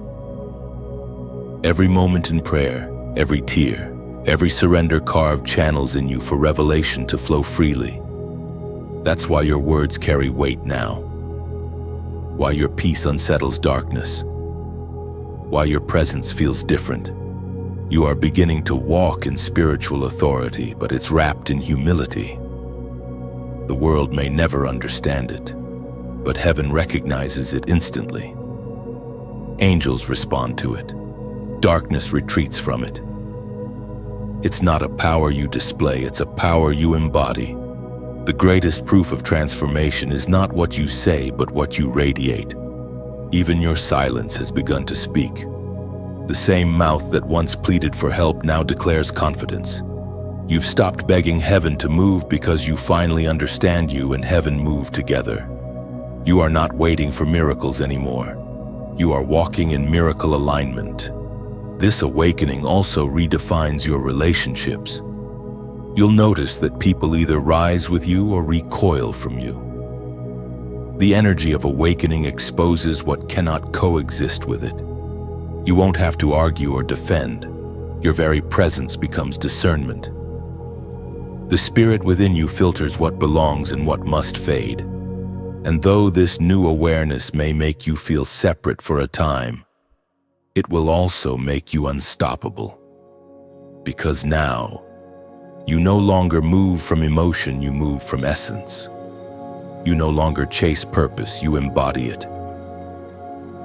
Every moment in prayer, every tear, every surrender carved channels in you for revelation to flow freely. That's why your words carry weight now. Why your peace unsettles darkness. Why your presence feels different. You are beginning to walk in spiritual authority, but it's wrapped in humility. The world may never understand it, but heaven recognizes it instantly. Angels respond to it. Darkness retreats from it. It's not a power you display, it's a power you embody. The greatest proof of transformation is not what you say, but what you radiate. Even your silence has begun to speak. The same mouth that once pleaded for help now declares confidence. You've stopped begging heaven to move because you finally understand you and heaven move together. You are not waiting for miracles anymore. You are walking in miracle alignment. This awakening also redefines your relationships. You'll notice that people either rise with you or recoil from you. The energy of awakening exposes what cannot coexist with it. You won't have to argue or defend. Your very presence becomes discernment. The Spirit within you filters what belongs and what must fade. And though this new awareness may make you feel separate for a time, it will also make you unstoppable. Because now, you no longer move from emotion, you move from essence. You no longer chase purpose, you embody it.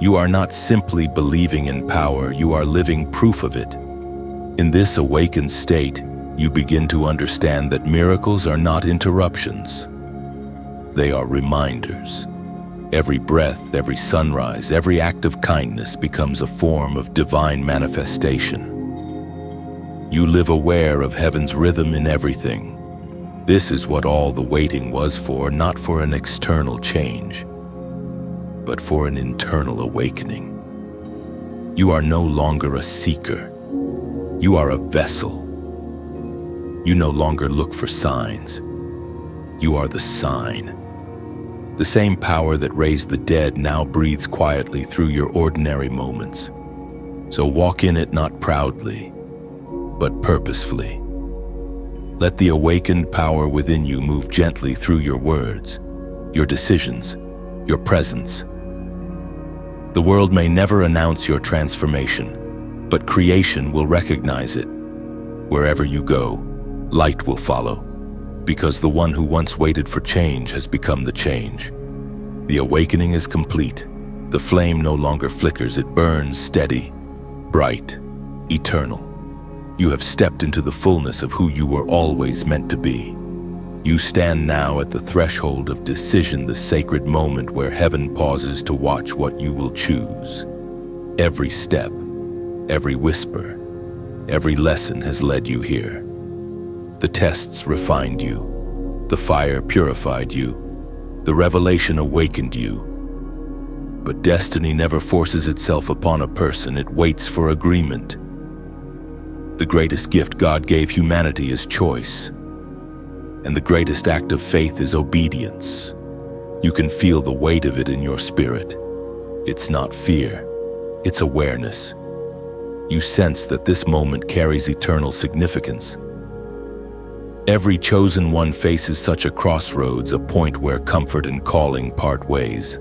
You are not simply believing in power, you are living proof of it. In this awakened state, you begin to understand that miracles are not interruptions. They are reminders. Every breath, every sunrise, every act of kindness becomes a form of divine manifestation. You live aware of heaven's rhythm in everything. This is what all the waiting was for, not for an external change, but for an internal awakening. You are no longer a seeker. You are a vessel. You no longer look for signs. You are the sign. The same power that raised the dead now breathes quietly through your ordinary moments. So walk in it not proudly, but purposefully. Let the awakened power within you move gently through your words, your decisions, your presence. The world may never announce your transformation, but creation will recognize it. Wherever you go, light will follow, because the one who once waited for change has become the change. The awakening is complete. The flame no longer flickers, it burns steady, bright, eternal. You have stepped into the fullness of who you were always meant to be. You stand now at the threshold of decision, the sacred moment where heaven pauses to watch what you will choose. Every step, every whisper, every lesson has led you here. The tests refined you. The fire purified you. The revelation awakened you. But destiny never forces itself upon a person, it waits for agreement. The greatest gift God gave humanity is choice, and the greatest act of faith is obedience. You can feel the weight of it in your spirit. It's not fear, it's awareness. You sense that this moment carries eternal significance. Every chosen one faces such a crossroads, a point where comfort and calling part ways.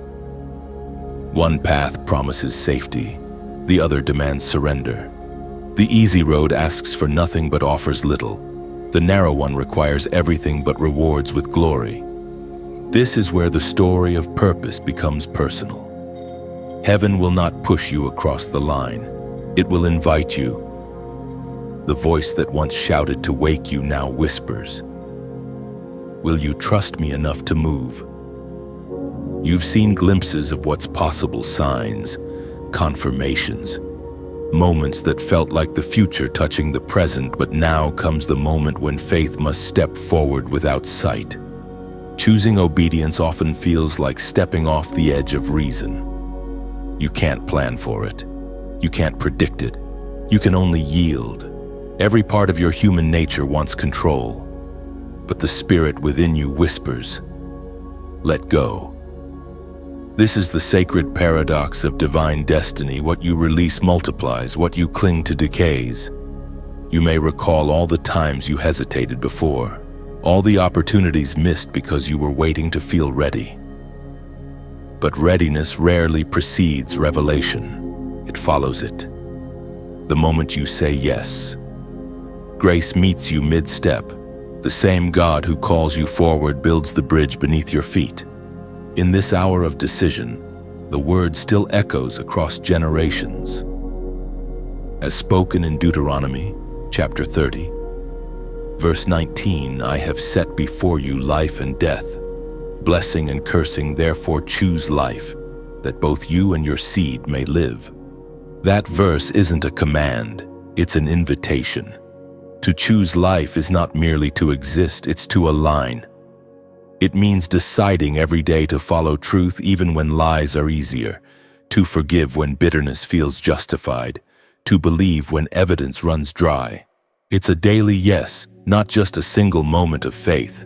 One path promises safety, the other demands surrender. The easy road asks for nothing but offers little. The narrow one requires everything but rewards with glory. This is where the story of purpose becomes personal. Heaven will not push you across the line. It will invite you. The voice that once shouted to wake you now whispers, "Will you trust me enough to move?" You've seen glimpses of what's possible, signs, confirmations, moments that felt like the future touching the present, but now comes the moment when faith must step forward without sight. Choosing obedience often feels like stepping off the edge of reason. You can't plan for it. You can't predict it. You can only yield. Every part of your human nature wants control, but the spirit within you whispers, "Let go." This is the sacred paradox of divine destiny. What you release multiplies, what you cling to decays. You may recall all the times you hesitated before, all the opportunities missed because you were waiting to feel ready. But readiness rarely precedes revelation. It follows it. The moment you say yes, grace meets you mid-step. The same God who calls you forward builds the bridge beneath your feet. In this hour of decision, the word still echoes across generations. As spoken in Deuteronomy, chapter 30, verse 19, "I have set before you life and death, blessing and cursing, therefore choose life, that both you and your seed may live." That verse isn't a command, it's an invitation. To choose life is not merely to exist, it's to align. It means deciding every day to follow truth even when lies are easier, to forgive when bitterness feels justified, to believe when evidence runs dry. It's a daily yes, not just a single moment of faith.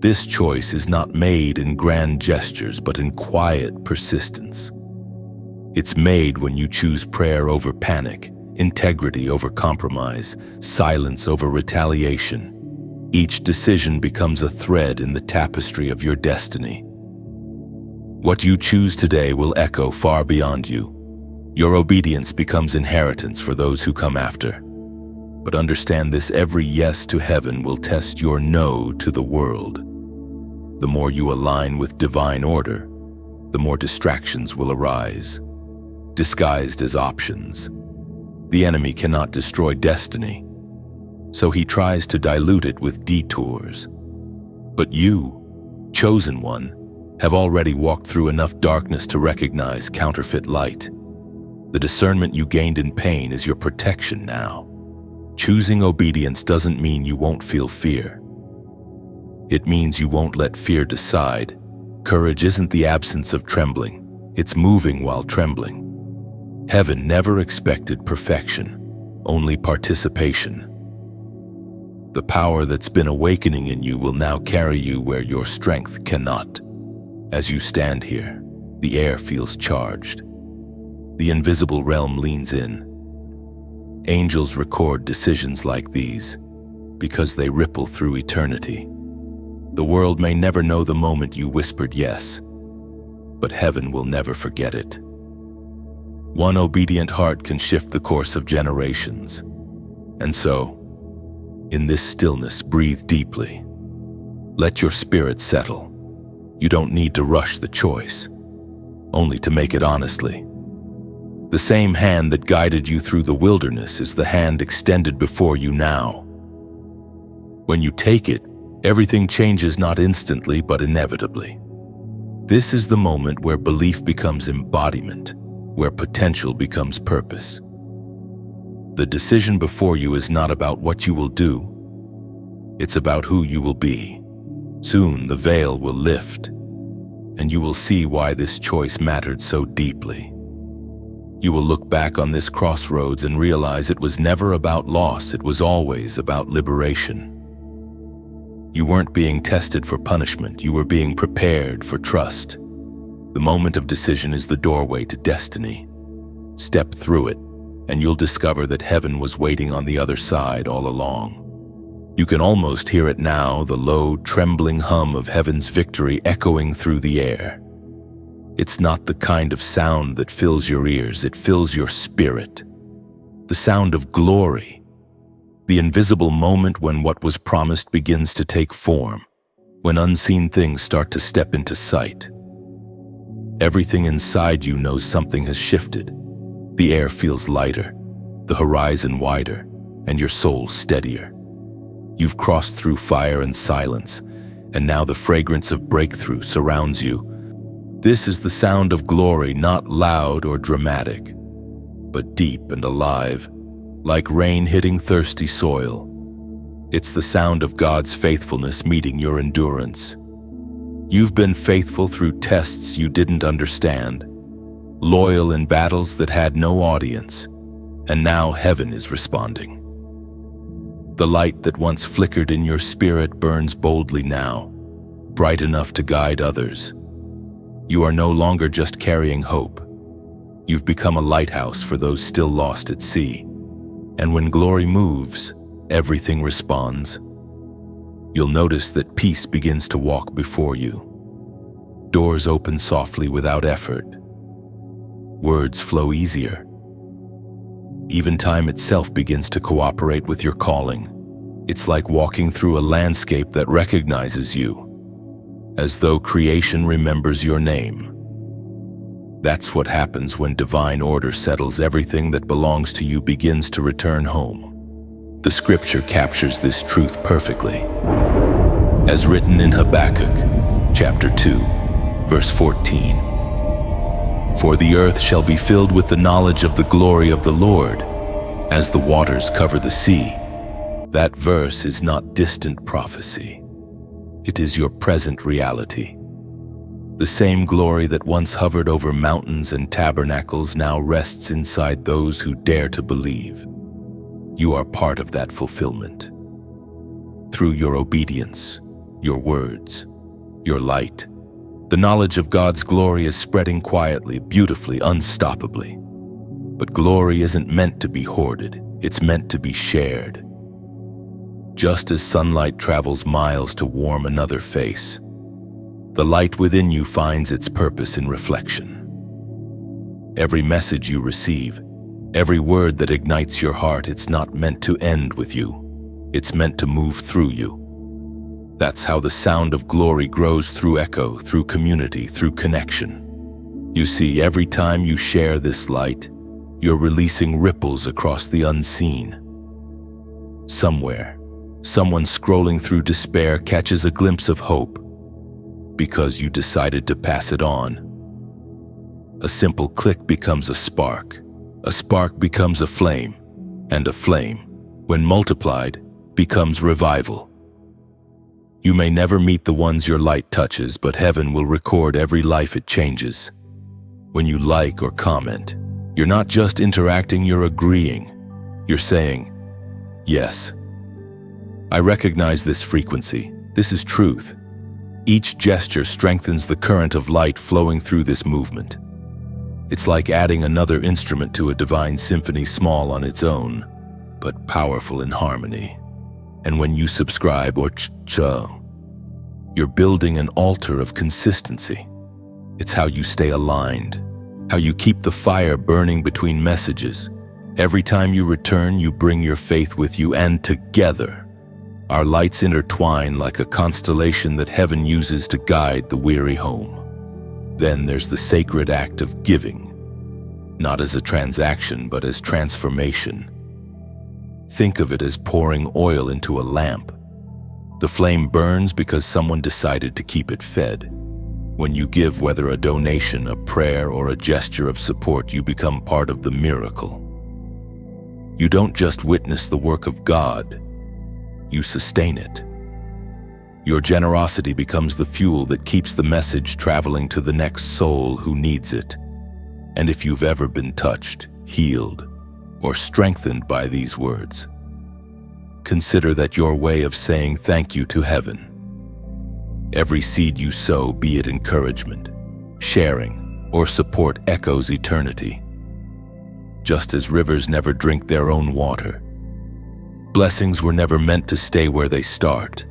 This choice is not made in grand gestures, but in quiet persistence. It's made when you choose prayer over panic, integrity over compromise, silence over retaliation. Each decision becomes a thread in the tapestry of your destiny. What you choose today will echo far beyond you. Your obedience becomes inheritance for those who come after. But understand this: every yes to heaven will test your no to the world. The more you align with divine order, the more distractions will arise, disguised as options. The enemy cannot destroy destiny, so he tries to dilute it with detours. But you, chosen one, have already walked through enough darkness to recognize counterfeit light. The discernment you gained in pain is your protection now. Choosing obedience doesn't mean you won't feel fear. It means you won't let fear decide. Courage isn't the absence of trembling, it's moving while trembling. Heaven never expected perfection, only participation. The power that's been awakening in you will now carry you where your strength cannot. As you stand here, the air feels charged. The invisible realm leans in. Angels record decisions like these because they ripple through eternity. The world may never know the moment you whispered yes, but heaven will never forget it. One obedient heart can shift the course of generations. And so, in this stillness, breathe deeply. Let your spirit settle. You don't need to rush the choice, only to make it honestly. The same hand that guided you through the wilderness is the hand extended before you now. When you take it, everything changes, not instantly, but inevitably. This is the moment where belief becomes embodiment, where potential becomes purpose. The decision before you is not about what you will do, it's about who you will be. Soon the veil will lift, and you will see why this choice mattered so deeply. You will look back on this crossroads and realize it was never about loss, it was always about liberation. You weren't being tested for punishment, you were being prepared for trust. The moment of decision is the doorway to destiny. Step through it, and you'll discover that heaven was waiting on the other side all along. You can almost hear it now, the low, trembling hum of heaven's victory echoing through the air. It's not the kind of sound that fills your ears, it fills your spirit. The sound of glory. The invisible moment when what was promised begins to take form, when unseen things start to step into sight. Everything inside you knows something has shifted. The air feels lighter, the horizon wider, and your soul steadier. You've crossed through fire and silence, and now the fragrance of breakthrough surrounds you. This is the sound of glory, not loud or dramatic, but deep and alive, like rain hitting thirsty soil. It's the sound of God's faithfulness meeting your endurance. You've been faithful through tests you didn't understand, loyal in battles that had no audience, and now heaven is responding. The light that once flickered in your spirit burns boldly now, bright enough to guide others. You are no longer just carrying hope. You've become a lighthouse for those still lost at sea. And when glory moves, everything responds. You'll notice that peace begins to walk before you. Doors open softly without effort. Words flow easier. Even time itself begins to cooperate with your calling. It's like walking through a landscape that recognizes you, as though creation remembers your name. That's what happens when divine order settles. Everything that belongs to you begins to return home. The scripture captures this truth perfectly. As written in Habakkuk, chapter 2, verse 14. For the earth shall be filled with the knowledge of the glory of the Lord, as the waters cover the sea. That verse is not distant prophecy. It is your present reality. The same glory that once hovered over mountains and tabernacles now rests inside those who dare to believe. You are part of that fulfillment. Through your obedience, your words, your light, the knowledge of God's glory is spreading quietly, beautifully, unstoppably. But glory isn't meant to be hoarded, it's meant to be shared. Just as sunlight travels miles to warm another face, The light within you finds its purpose in reflection. Every message you receive, every word that ignites your heart, it's not meant to end with you. It's meant to move through you. That's how the sound of glory grows, through echo, through community, through connection. You see, every time you share this light, you're releasing ripples across the unseen. Somewhere, someone scrolling through despair catches a glimpse of hope because you decided to pass it on. A simple click becomes a spark becomes a flame, and a flame, when multiplied, becomes revival. You may never meet the ones your light touches, but heaven will record every life it changes. When you like or comment, you're not just interacting, you're agreeing. You're saying, yes, I recognize this frequency. This is truth. Each gesture strengthens the current of light flowing through this movement. It's like adding another instrument to a divine symphony, small on its own, but powerful in harmony. And when you subscribe or you're building an altar of consistency. It's how you stay aligned, how you keep the fire burning between messages. Every time you return, you bring your faith with you, and together, our lights intertwine like a constellation that heaven uses to guide the weary home. Then there's the sacred act of giving, not as a transaction, but as transformation. Think of it as pouring oil into a lamp. The flame burns because someone decided to keep it fed. When you give, whether a donation, a prayer, or a gesture of support, you become part of the miracle. You don't just witness the work of God, you sustain it. Your generosity becomes the fuel that keeps the message traveling to the next soul who needs it. And if you've ever been touched, healed, or strengthened by these words, consider that your way of saying thank you to heaven. Every seed you sow, be it encouragement, sharing, or support, echoes eternity. Just as rivers never drink their own water, blessings were never meant to stay where they start.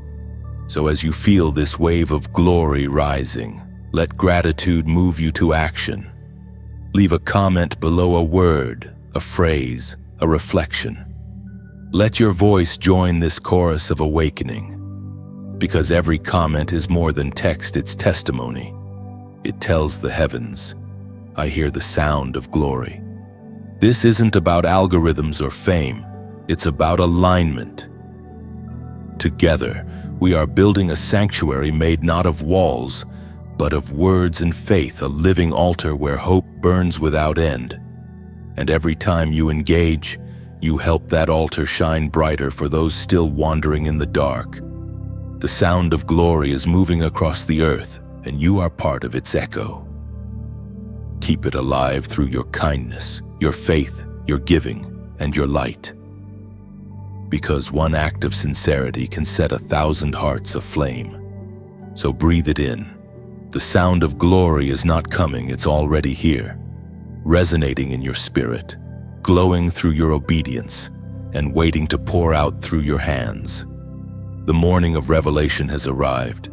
So as you feel this wave of glory rising, let gratitude move you to action. Leave a comment below, a word, a phrase, a reflection. Let your voice join this chorus of awakening. Because every comment is more than text, it's testimony. It tells the heavens, I hear the sound of glory. This isn't about algorithms or fame. It's about alignment. Together, we are building a sanctuary made not of walls, but of words and faith, a living altar where hope burns without end. And every time you engage, you help that altar shine brighter for those still wandering in the dark. The sound of glory is moving across the earth, and you are part of its echo. Keep it alive through your kindness, your faith, your giving, and your light. Because one act of sincerity can set 1,000 hearts aflame. So breathe it in. The sound of glory is not coming, it's already here, resonating in your spirit, glowing through your obedience, and waiting to pour out through your hands. The morning of revelation has arrived,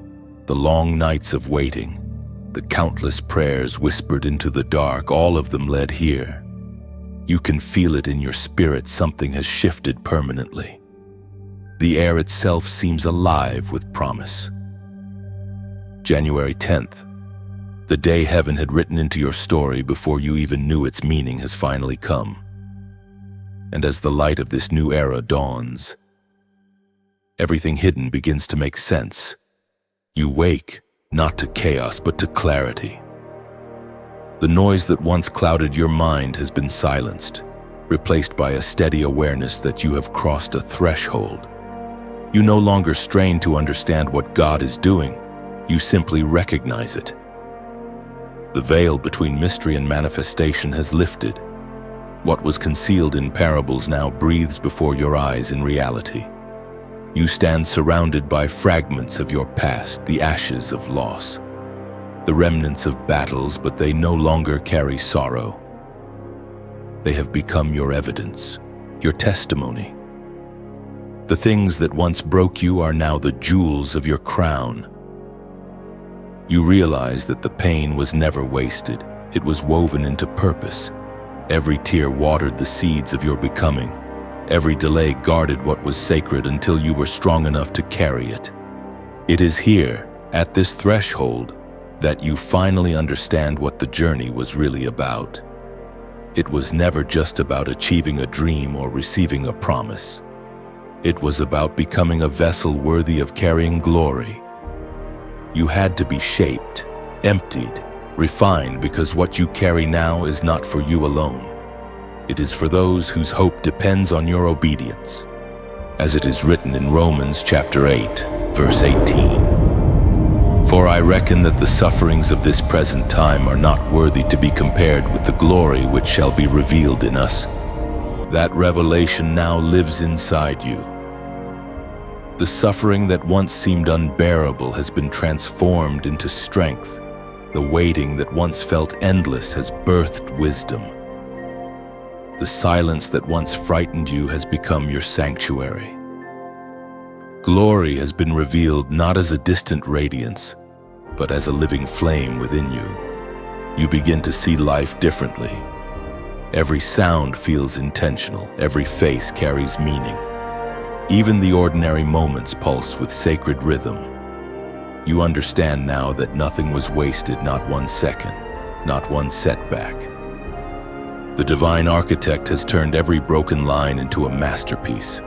the long nights of waiting, the countless prayers whispered into the dark, all of them led here. You can feel it in your spirit, something has shifted permanently. The air itself seems alive with promise. January 10th, the day heaven had written into your story before you even knew its meaning, has finally come. And as the light of this new era dawns, everything hidden begins to make sense. You wake, not to chaos, but to clarity. The noise that once clouded your mind has been silenced, replaced by a steady awareness that you have crossed a threshold. You no longer strain to understand what God is doing, you simply recognize it. The veil between mystery and manifestation has lifted. What was concealed in parables now breathes before your eyes in reality. You stand surrounded by fragments of your past, the ashes of loss, the remnants of battles, but they no longer carry sorrow. They have become your evidence, your testimony. The things that once broke you are now the jewels of your crown. You realize that the pain was never wasted. It was woven into purpose. Every tear watered the seeds of your becoming. Every delay guarded what was sacred until you were strong enough to carry it. It is here, at this threshold, that you finally understand what the journey was really about. It was never just about achieving a dream or receiving a promise. It was about becoming a vessel worthy of carrying glory. You had to be shaped, emptied, refined, because what you carry now is not for you alone. It is for those whose hope depends on your obedience. As it is written in Romans chapter 8, verse 18. For I reckon that the sufferings of this present time are not worthy to be compared with the glory which shall be revealed in us. That revelation now lives inside you. The suffering that once seemed unbearable has been transformed into strength. The waiting that once felt endless has birthed wisdom. The silence that once frightened you has become your sanctuary. Glory has been revealed not as a distant radiance, but as a living flame within you. You begin to see life differently. Every sound feels intentional. Every face carries meaning. Even the ordinary moments pulse with sacred rhythm. You understand now that nothing was wasted, not one second, not one setback. The divine architect has turned every broken line into a masterpiece.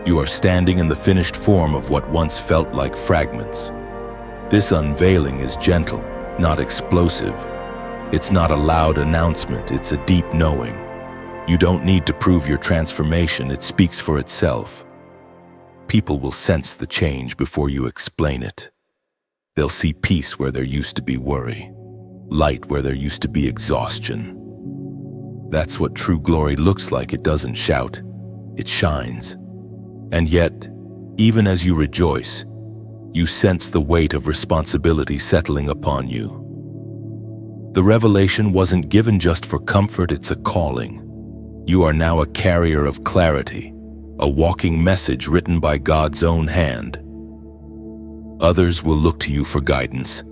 You are standing in the finished form of what once felt like fragments. This unveiling is gentle, not explosive. It's not a loud announcement, it's a deep knowing. You don't need to prove your transformation, it speaks for itself. People will sense the change before you explain it. They'll see peace where there used to be worry, light where there used to be exhaustion. That's what true glory looks like. It doesn't shout, it shines. And yet, even as you rejoice, you sense the weight of responsibility settling upon you. The revelation wasn't given just for comfort, it's a calling. You are now a carrier of clarity, a walking message written by God's own hand. Others will look to you for guidance,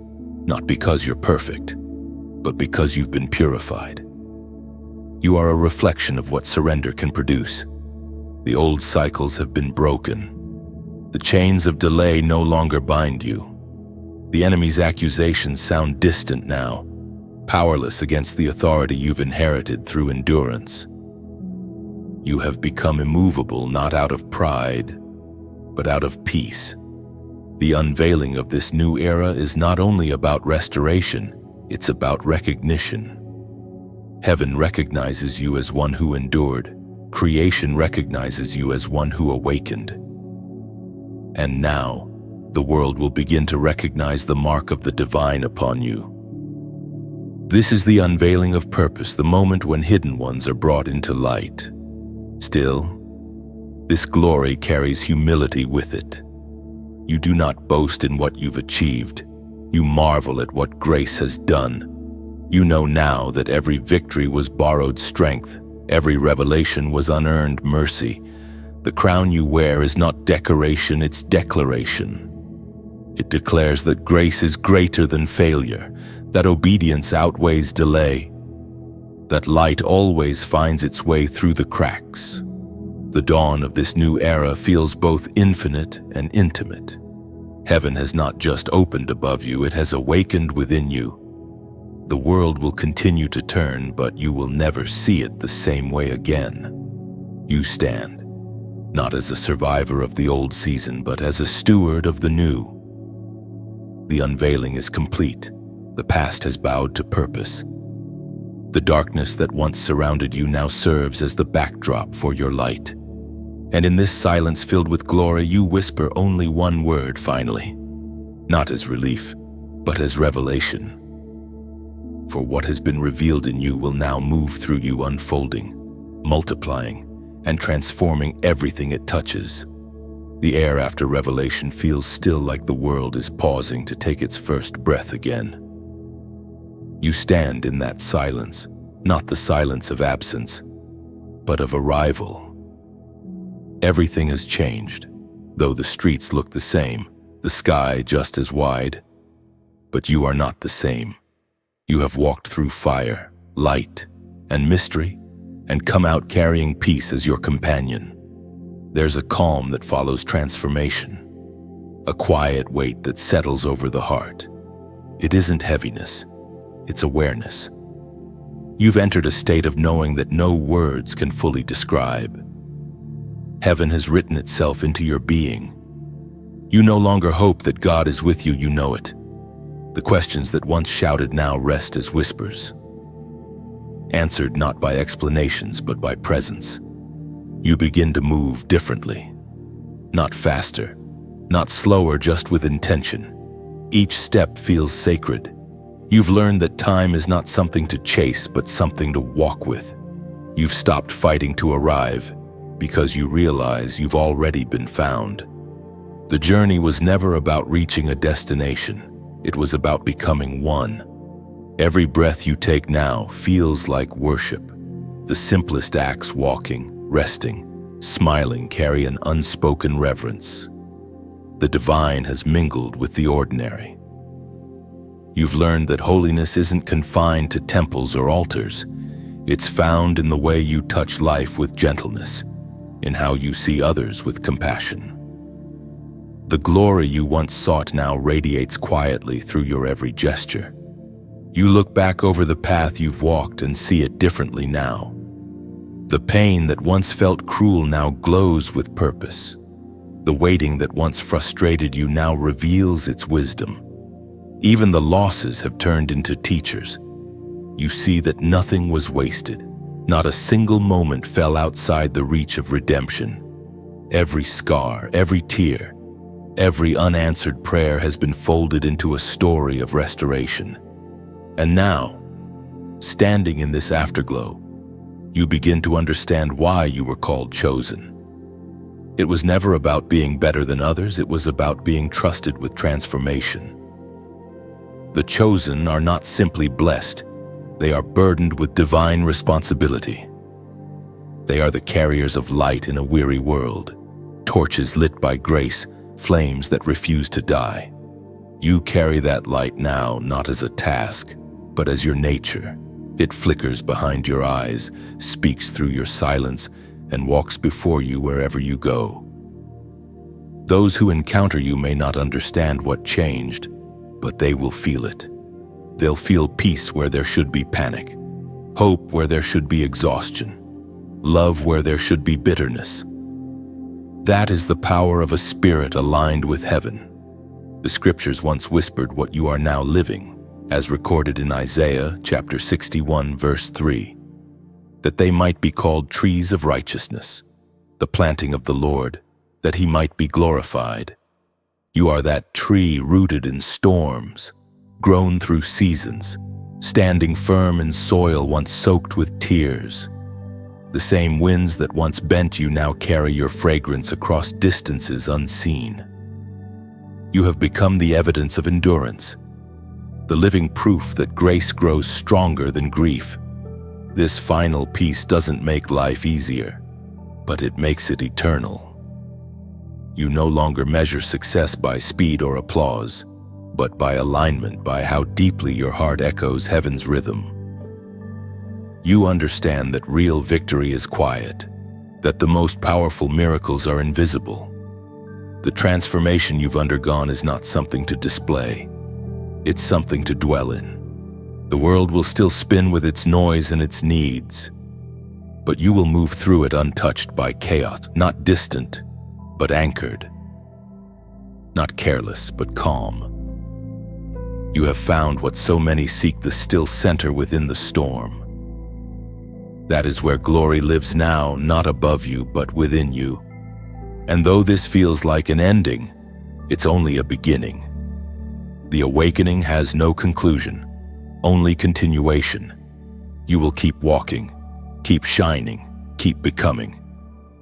not because you're perfect, but because you've been purified. You are a reflection of what surrender can produce. The old cycles have been broken. The chains of delay no longer bind you. The enemy's accusations sound distant now, powerless against the authority you've inherited through endurance. You have become immovable not out of pride, but out of peace. The unveiling of this new era is not only about restoration, it's about recognition. Heaven recognizes you as one who endured. Creation recognizes you as one who awakened. And now, the world will begin to recognize the mark of the divine upon you. This is the unveiling of purpose, the moment when hidden ones are brought into light. Still, this glory carries humility with it. You do not boast in what you've achieved. You marvel at what grace has done. You know now that every victory was borrowed strength. Every revelation was unearned mercy. The crown you wear is not decoration, it's declaration. It declares that grace is greater than failure, that obedience outweighs delay, that light always finds its way through the cracks. The dawn of this new era feels both infinite and intimate. Heaven has not just opened above you, it has awakened within you. The world will continue to turn, but you will never see it the same way again. You stand, not as a survivor of the old season, but as a steward of the new. The unveiling is complete. The past has bowed to purpose. The darkness that once surrounded you now serves as the backdrop for your light. And in this silence filled with glory, you whisper only one word finally, not as relief, but as revelation. For what has been revealed in you will now move through you, unfolding, multiplying, and transforming everything it touches. The air after revelation feels still, like the world is pausing to take its first breath again. You stand in that silence, not the silence of absence, but of arrival. Everything has changed, though the streets look the same, the sky just as wide. But you are not the same. You have walked through fire, light, and mystery, and come out carrying peace as your companion. There's a calm that follows transformation, a quiet weight that settles over the heart. It isn't heaviness, it's awareness. You've entered a state of knowing that no words can fully describe. Heaven has written itself into your being. You no longer hope that God is with you, you know it. The questions that once shouted now rest as whispers, answered not by explanations but by presence. You begin to move differently, not faster, not slower, just with intention. Each step feels sacred. You've learned that time is not something to chase but something to walk with. You've stopped fighting to arrive because you realize you've already been found. The journey was never about reaching a destination. It was about becoming one. Every breath you take now feels like worship. The simplest acts, walking, resting, smiling, carry an unspoken reverence. The divine has mingled with the ordinary. You've learned that holiness isn't confined to temples or altars. It's found in the way you touch life with gentleness, in how you see others with compassion. The glory you once sought now radiates quietly through your every gesture. You look back over the path you've walked and see it differently now. The pain that once felt cruel now glows with purpose. The waiting that once frustrated you now reveals its wisdom. Even the losses have turned into teachers. You see that nothing was wasted. Not a single moment fell outside the reach of redemption. Every scar, every tear, every unanswered prayer has been folded into a story of restoration. And now, standing in this afterglow, you begin to understand why you were called chosen. It was never about being better than others, it was about being trusted with transformation. The chosen are not simply blessed, they are burdened with divine responsibility. They are the carriers of light in a weary world, torches lit by grace, flames that refuse to die. You carry that light now not as a task, but as your nature. It flickers behind your eyes, speaks through your silence, and walks before you wherever you go. Those who encounter you may not understand what changed, but they will feel it. They'll feel peace where there should be panic, hope where there should be exhaustion, love where there should be bitterness. That is the power of a spirit aligned with heaven. The scriptures once whispered what you are now living, as recorded in Isaiah chapter 61 verse 3, that they might be called trees of righteousness, the planting of the Lord, that he might be glorified. You are that tree rooted in storms, grown through seasons, standing firm in soil once soaked with tears. The same winds that once bent you now carry your fragrance across distances unseen. You have become the evidence of endurance, the living proof that grace grows stronger than grief. This final piece doesn't make life easier, but it makes it eternal. You no longer measure success by speed or applause, but by alignment, by how deeply your heart echoes heaven's rhythm. You understand that real victory is quiet, that the most powerful miracles are invisible. The transformation you've undergone is not something to display. It's something to dwell in. The world will still spin with its noise and its needs, but you will move through it untouched by chaos, not distant, but anchored. Not careless, but calm. You have found what so many seek, the still center within the storm. That is where glory lives now, not above you, but within you. And though this feels like an ending, it's only a beginning. The awakening has no conclusion, only continuation. You will keep walking, keep shining, keep becoming.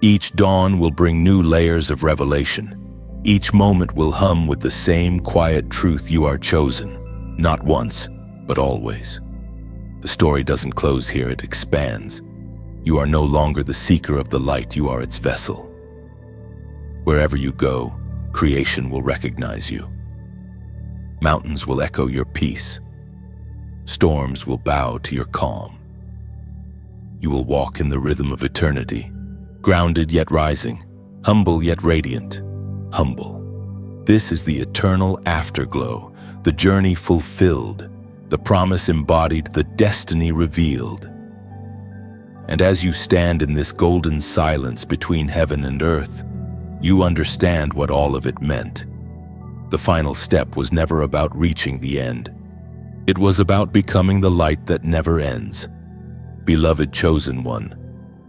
Each dawn will bring new layers of revelation. Each moment will hum with the same quiet truth: you are chosen, not once, but always. The story doesn't close here, it expands. You are no longer the seeker of the light, you are its vessel. Wherever you go, creation will recognize you. Mountains will echo your peace. Storms will bow to your calm. You will walk in the rhythm of eternity, grounded yet rising, humble yet radiant. Humble. This is the eternal afterglow, the journey fulfilled, the promise embodied, the destiny revealed. And as you stand in this golden silence between heaven and earth, you understand what all of it meant. The final step was never about reaching the end. It was about becoming the light that never ends. Beloved chosen one,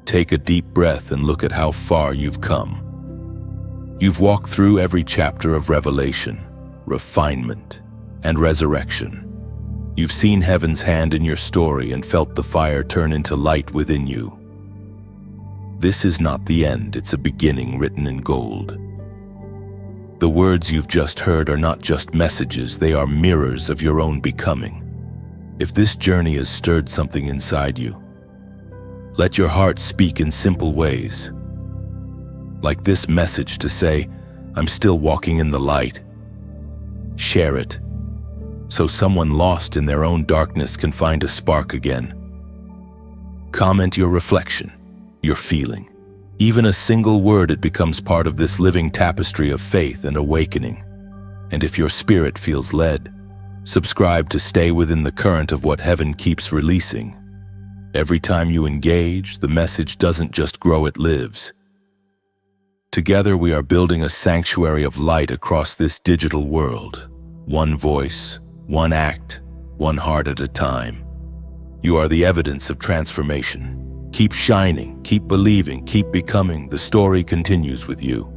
take a deep breath and look at how far you've come. You've walked through every chapter of revelation, refinement, and resurrection. You've seen heaven's hand in your story and felt the fire turn into light within you. This is not the end, it's a beginning written in gold. The words you've just heard are not just messages, they are mirrors of your own becoming. If this journey has stirred something inside you, let your heart speak in simple ways. Like this message to say, I'm still walking in the light. Share it, so someone lost in their own darkness can find a spark again. Comment your reflection, your feeling. Even a single word, it becomes part of this living tapestry of faith and awakening. And if your spirit feels led, subscribe to stay within the current of what heaven keeps releasing. Every time you engage, the message doesn't just grow, it lives. Together we are building a sanctuary of light across this digital world. One voice, one act, one heart at a time. You are the evidence of transformation. Keep shining, keep believing, keep becoming. The story continues with you.